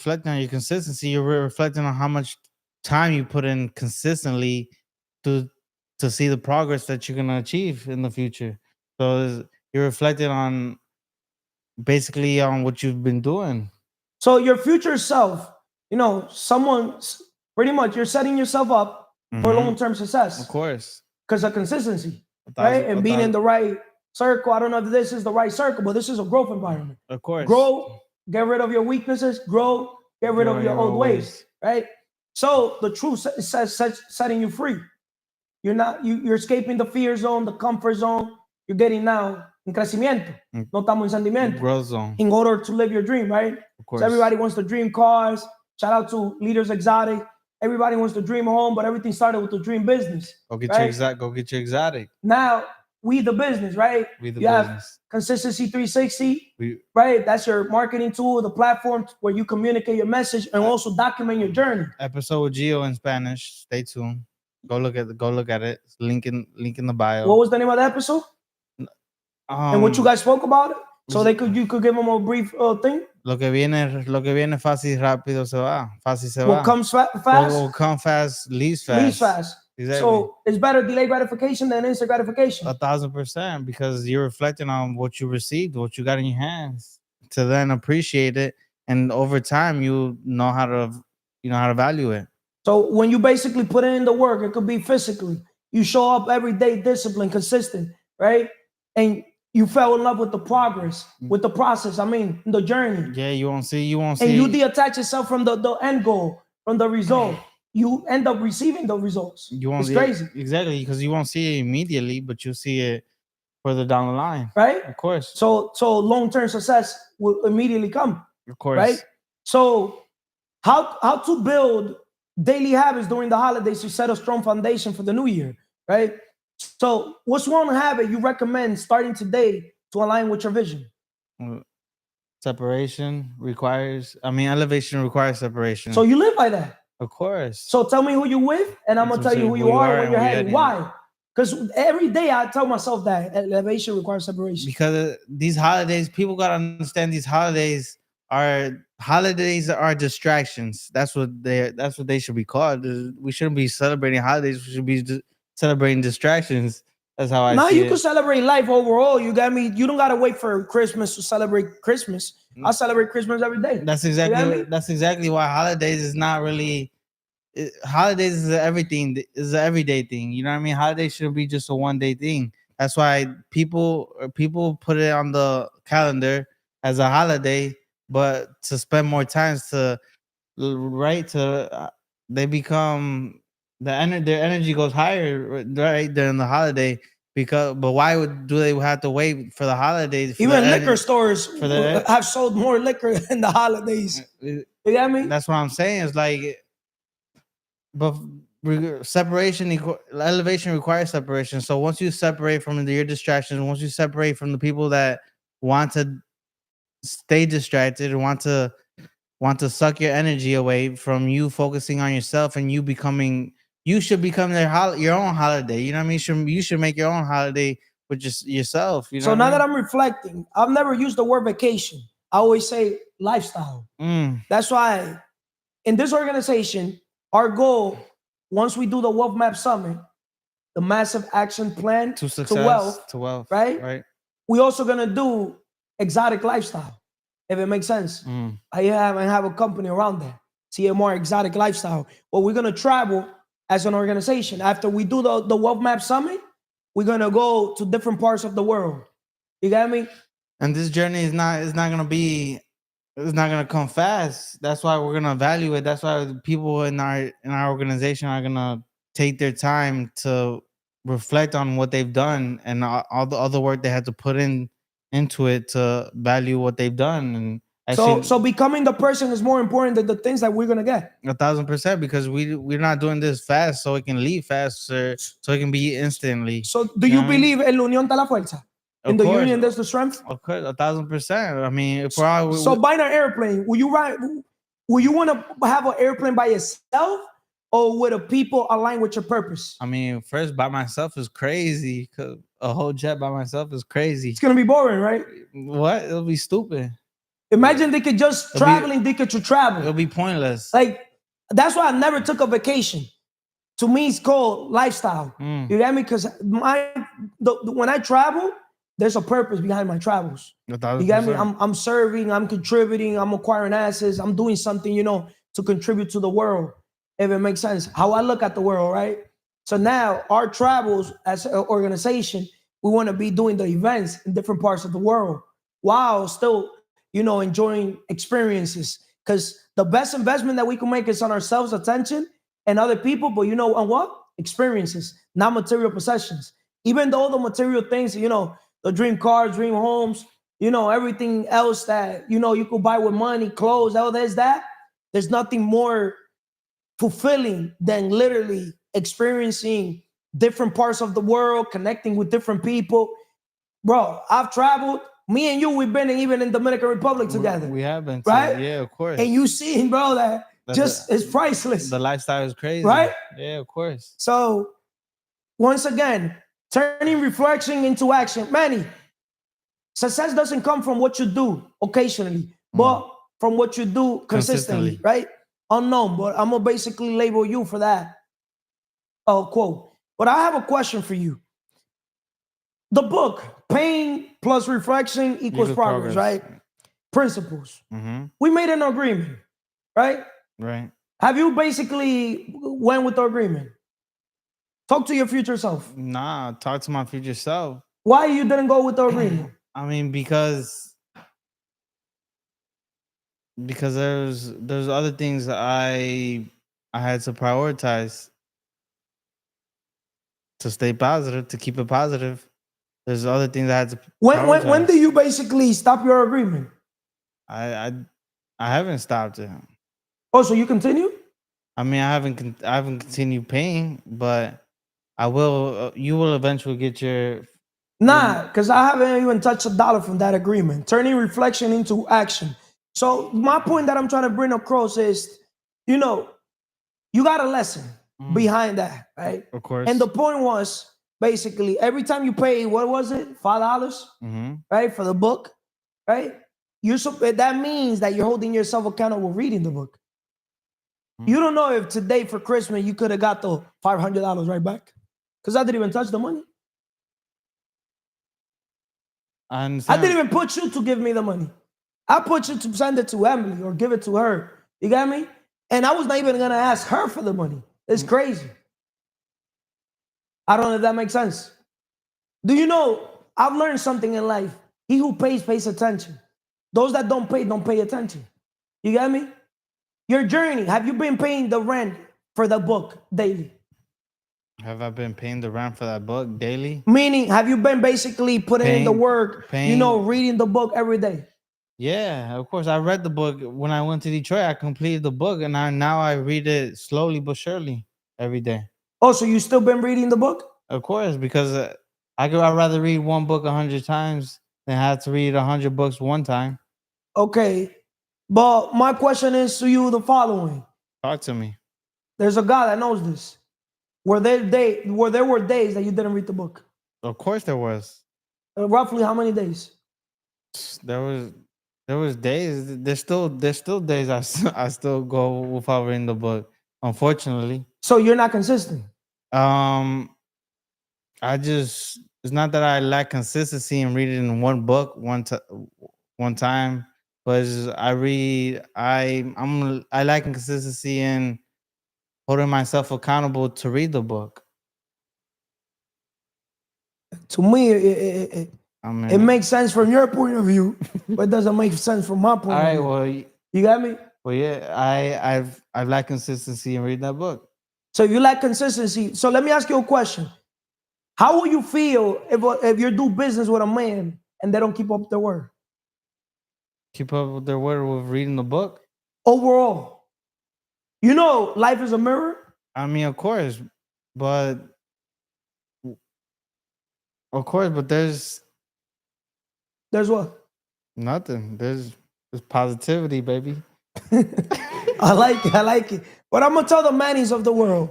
consistency. You're reflecting on how much time you put in consistently to see the progress that you're gonna achieve in the future. So you're reflecting on basically on what you've been doing. So your future self, you know, someone's pretty much you're setting yourself up for long-term success. Of course. Because of consistency, thousand- right? And a being in thousand- the right circle. I don't know if this is the right circle, but this is a growth environment. Of course. Grow, get rid of your weaknesses, grow, get rid of your old ways, right? So the truth says setting you free. You're escaping the fear zone, the comfort zone. You're getting now en crecimiento. No estamos en sentimiento. Growth zone. In order to live your dream, right? Of course. So everybody wants to dream cars. Shout out to Leaders Exotic. Everybody wants to dream home, but everything started with the dream business. Go get right? your exotic. Now we the business, right? We the you have business. Consistency 360, right? That's your marketing tool, the platform where you communicate your message and also document your journey. Episode with Gio in Spanish. Stay tuned. Go look at it. Link in the bio. What was the name of the episode? And what you guys spoke about it? So you could give them a brief thing. Lo que viene fácil rápido se va. Fácil se va. What comes fast? What will come fast leaves fast. Leaves fast. Exactly. So it's better delayed gratification than instant gratification. 1,000%, because you're reflecting on what you received, what you got in your hands, to then appreciate it, and over time you know how to value it. So when you basically put in the work, it could be physically. You show up every day, disciplined, consistent, right? And you fell in love with the progress, with the process. I mean, the journey. Yeah, you won't see. And you detach yourself from the end goal, from the result. You end up receiving the results. It's crazy. Exactly, because you won't see it immediately, but you'll see it further down the line. Right? Of course. So long-term success will immediately come. Of course. Right? So how to build daily habits during the holidays to set a strong foundation for the new year, right? So what's one habit you recommend starting today to align with your vision? Elevation requires separation. So you live by that. Of course. So tell me who you're with, and I'm gonna tell you who you are when you're heading. Why? Because every day I tell myself that elevation requires separation. Because these holidays, people gotta understand these holidays are distractions. That's what they should be called. We shouldn't be celebrating holidays. We should be celebrating distractions. That's how I see it. Now you can celebrate life overall. You got me. You don't gotta wait for Christmas to celebrate Christmas. I celebrate Christmas every day. That's exactly why holidays is not really. Holidays is everything. Is an everyday thing. You know what I mean? Holidays shouldn't be just a one day thing. That's why people put it on the calendar as a holiday, but to spend more time they become their energy goes higher right during the holiday. But why do they have to wait for the holidays? Even liquor stores have sold more liquor in the holidays. You get me? That's what I'm saying. It's like, but elevation requires separation. So once you separate from your distractions, once you separate from the people that want to stay distracted and want to suck your energy away from you focusing on yourself, and you should become your own holiday. You know what I mean? You should make your own holiday with just yourself. You know so now that I'm reflecting, I've never used the word vacation. I always say lifestyle. That's why in this organization, our goal, once we do the Wealth Map Summit, the massive action plan to success, to wealth, right? We also gonna do exotic lifestyle, if it makes sense. I have a company around that. CMR Exotic Lifestyle. But we're gonna travel as an organization. After we do the Wealth Map Summit, we're gonna go to different parts of the world. You got me? And this journey is not gonna come fast. That's why we're gonna value it. That's why people in our organization are gonna take their time to reflect on what they've done and all the other work they had to put into it to value what they've done. And so becoming the person is more important than the things that we're gonna get. 1,000%, because we're not doing this fast so it can leave faster, so it can be instantly. So do you believe en la unión está la fuerza? In the union, there's the strength. Of course, 1,000%. I mean, if we're all, So buying an airplane, will you want to have an airplane by yourself or with a people aligned with your purpose? I mean, first by myself is crazy. 'Cause a whole jet by myself is crazy. It's gonna be boring, right? What? It'll be stupid. Imagine they could just traveling, they could travel. It'll be pointless. Like that's why I never took a vacation. To me, it's called lifestyle. You get me? Because when I travel, there's a purpose behind my travels. 1,000%. You get me? I'm serving, I'm contributing, I'm acquiring assets, I'm doing something, to contribute to the world, if it makes sense. How I look at the world, right? So now our travels as an organization, we want to be doing the events in different parts of the world while still, enjoying experiences. Because the best investment that we can make is on ourselves, attention, and other people, but on what? Experiences, not material possessions. Even though the material things, the dream cars, dream homes, everything else that, you could buy with money, clothes, there's that. There's nothing more fulfilling than literally experiencing different parts of the world, connecting with different people. Bro, I've traveled. Me and you, we've been even in Dominican Republic together. We have been, right? Yeah, of course. And you see, bro, that it's priceless. The lifestyle is crazy, right? Yeah, of course. So, once again, turning reflection into action. Manny, success doesn't come from what you do occasionally, but from what you do consistently, right? Unknown, but I'm gonna basically label you for that quote. But I have a question for you. The book, Pain plus Reflection equals progress, right? Principles. We made an agreement, right? Right. Have you basically went with the agreement? Talk to your future self. Nah, talk to my future self. Why you didn't go with the agreement? I mean, because there's other things that I had to prioritize to stay positive, to keep it positive. There's other things I had to prioritize. When do you basically stop your agreement? I haven't stopped it. Oh, so you continue? I mean, I haven't continued paying, but I will. You will eventually get your. Nah, because I haven't even touched $1 from that agreement. Turning reflection into action. So my point that I'm trying to bring across is, you got a lesson behind that, right? Of course. And the point was basically every time you pay, what was it, $5, right, for the book, right? That means that you're holding yourself accountable reading the book. You don't know if today for Christmas you could have got the $500 right back, because I didn't even touch the money. I understand. I didn't even put you to give me the money. I put you to send it to Emely or give it to her. You got me? And I was not even gonna ask her for the money. It's crazy. I don't know if that makes sense. Do you know, I've learned something in life. He who pays attention. Those that don't pay attention. You got me? Your journey, have you been paying the rent for the book daily? Have I been paying the rent for that book daily? Meaning, have you been basically putting in the work, reading the book every day? Yeah, of course. I read the book when I went to Detroit. I completed the book, and now I read it slowly but surely every day. Oh, so you still been reading the book? Of course, because I'd rather read one book 100 times than have to read 100 books one time. Okay, but my question is to you the following. Talk to me. There's a God that knows this. Were there were days that you didn't read the book? Of course there was. Roughly how many days? There was days. There's still days I still go without reading the book, unfortunately. So you're not consistent. It's not that I lack consistency in reading in one book one time, but I lack consistency in holding myself accountable to read the book. To me, it makes sense from your point of view, but it doesn't make sense from my point of view. Well, you got me? Well, yeah, I've lacked consistency in reading that book. So if you lack consistency, so let me ask you a question. How will you feel if you do business with a man and they don't keep up their word? Keep up with their word with reading the book? Overall. Life is a mirror? I mean, of course, but there's There's what? Nothing. There's positivity, baby. I like it. I like it. But I'm gonna tell the mannies of the world,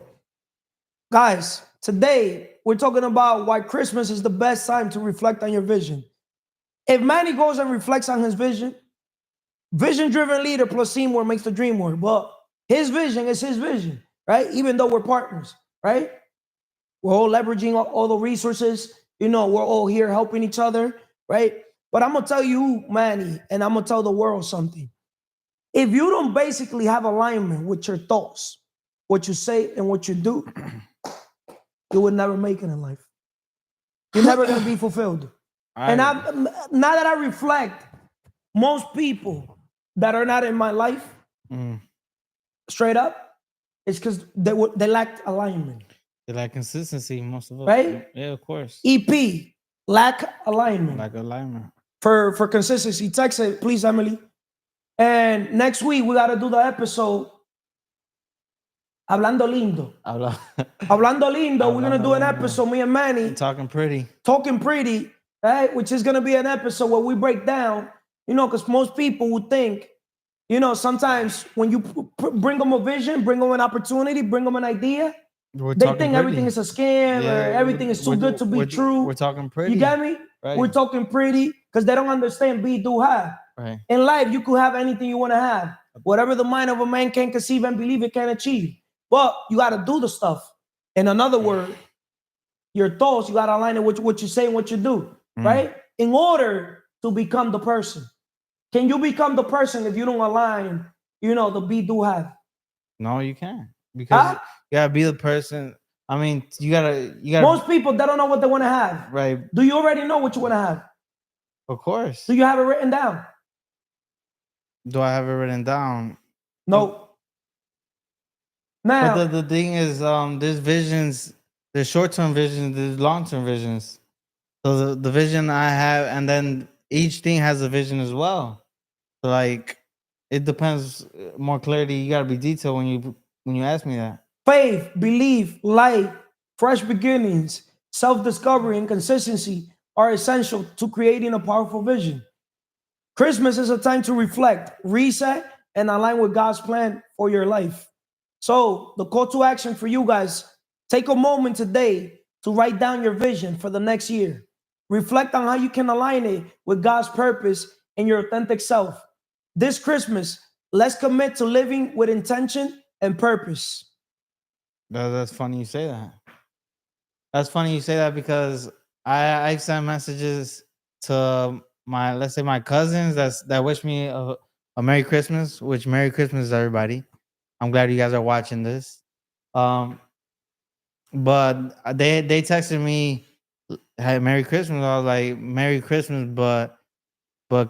guys. Today we're talking about why Christmas is the best time to reflect on your vision. If Manny goes and reflects on his vision, vision-driven leader plus teamwork makes the dream work. But his vision is his vision, right? Even though we're partners, right? We're all leveraging all the resources. You know, we're all here helping each other, right? But I'm gonna tell you, Manny, and I'm gonna tell the world something. If you don't basically have alignment with your thoughts, what you say and what you do, you would never make it in life. You're never gonna be fulfilled. And now that I reflect, most people that are not in my life, straight up, it's because they lacked alignment. They lack consistency, most of us. Right? Yeah, of course. EP, lack alignment. Lack alignment. For consistency, text it, please, Emily. And next week, we got to do the episode Hablando Lindo. Hablando Lindo, we're going to do an episode, me and Manny. Talking pretty. Talking pretty, right? Which is going to be an episode where we break down, you know, because most people would think, you know, sometimes when you bring them a vision, bring them an opportunity, bring them an idea, they think everything is a scam or everything is too good to be true. We're talking pretty. You get me? Right. We're talking pretty because they don't understand be, do, have. Right. In life, you could have anything you want to have. Whatever the mind of a man can conceive and believe it can achieve. But you got to do the stuff. In another word, your thoughts, you got to align it with what you say and what you do, right? In order to become the person. Can you become the person if you don't align, you know, the be, do, have? No, you can't. Because you got to be the person. I mean, you gotta. Most people, they don't know what they want to have. Right. Do you already know what you want to have? Of course. Do you have it written down? Do I have it written down? No. Now, but the thing is, there's visions, there's short-term visions, there's long-term visions. So the vision I have, and then each thing has a vision as well. So like, it depends more clarity. You gotta be detailed when you ask me that. faith, belief, light, fresh beginnings, self-discovery, and consistency are essential to creating a powerful vision. Christmas is a time to reflect, reset, and align with God's plan for your life. So the call to action for you guys, take a moment today to write down your vision for the next year. Reflect on how you can align it with God's purpose and your authentic self. This Christmas, let's commit to living with intention and purpose. That's funny you say that. That's funny you say that because I send messages to my cousins that wish me a Merry Christmas, which Merry Christmas everybody. I'm glad you guys are watching this. But they texted me, "Hey, Merry Christmas." I was like, "Merry Christmas, but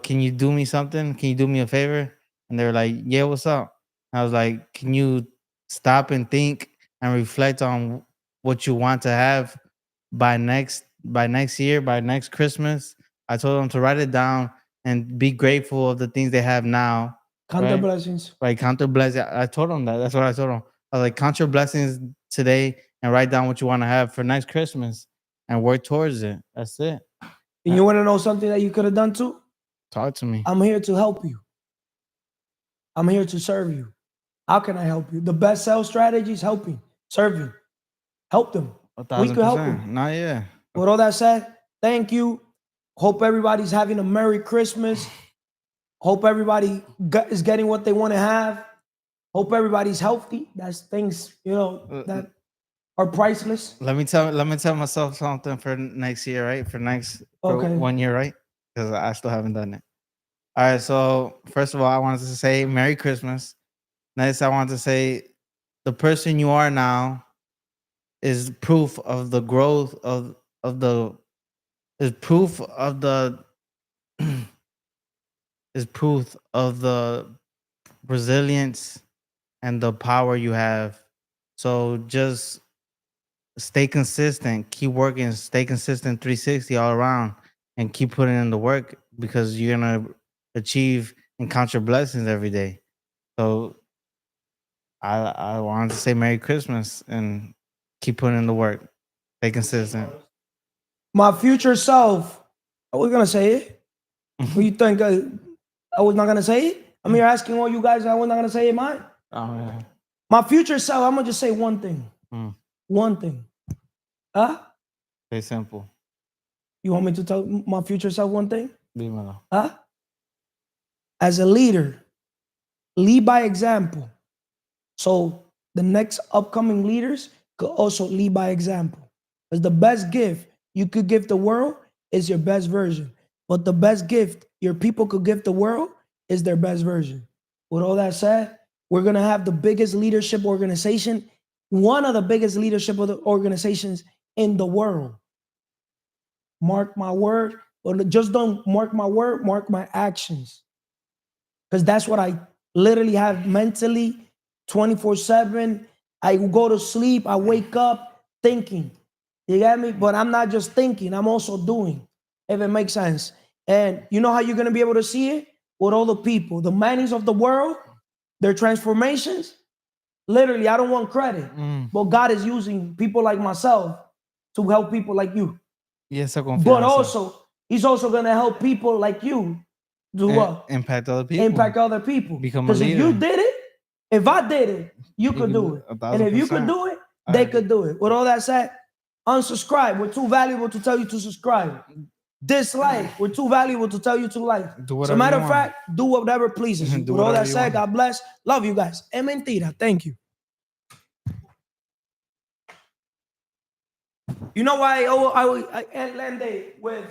can you do me something? Can you do me a favor?" And they were like, "Yeah, what's up?" I was like, "Can you stop and think and reflect on what you want to have by next year, by next Christmas?" I told them to write it down and be grateful of the things they have now. Count their right? blessings. Right, count your blessings. I told them that. That's what I told them. I was like, count your blessings today and write down what you want to have for next Christmas and work towards it. That's it. And you want to know something that you could have done too? Talk to me. I'm here to help you. I'm here to serve you. How can I help you? The best sales strategy is helping, serving. Help them. 1,000%. We could help them. Not yet. With all that said, thank you. Hope everybody's having a Merry Christmas. Hope everybody is getting what they want to have. Hope everybody's healthy. That's things, you know, that are priceless. Let me tell myself something for next year, right? For 1 year, right? Because I still haven't done it. All right. So first of all, I wanted to say Merry Christmas. Next, I wanted to say the person you are now is proof of the growth is proof of the resilience and the power you have. So just stay consistent, keep working, stay consistent 360 all around, and keep putting in the work because you're gonna achieve and count your blessings every day. So I wanted to say Merry Christmas and keep putting in the work. Stay consistent. My future self, are we going to say it? What you think? I was not gonna say it? I mean, you're asking all you guys, I was not gonna say it mine. Oh, yeah. My future self, I'm gonna just say one thing. One thing. Huh? Stay simple. You want me to tell my future self one thing? Dímelo. Huh? As a leader, lead by example. So the next upcoming leaders could also lead by example. Because the best gift you could give the world is your best version. But the best gift your people could give the world is their best version. With all that said, we're going to have the biggest leadership organization, one of the biggest leadership organizations in the world. Mark my word, but just don't mark my word, mark my actions. Because that's what I literally have mentally 24/7. I go to sleep, I wake up thinking. You get me? But I'm not just thinking, I'm also doing, if it makes sense. And you know how you're going to be able to see it? With all the people, the mannings of the world, their transformations. Literally, I don't want credit, but God is using people like myself to help people like you. Y esa confianza. But also, he's also going to help people like you do what? Impact other people. Impact other people. Become a Because if leader. you did it, if I did it, you could do it. And if you could 1,000%. do it, they could do it. With all that said, unsubscribe. We're too valuable to tell you to subscribe. Dislike. We're too valuable to tell you to like. Do As a whatever matter you of want. fact, do whatever pleases you. Do With all whatever that you said, want. God bless. Love you guys. Es mentira. Thank you. You know why I end with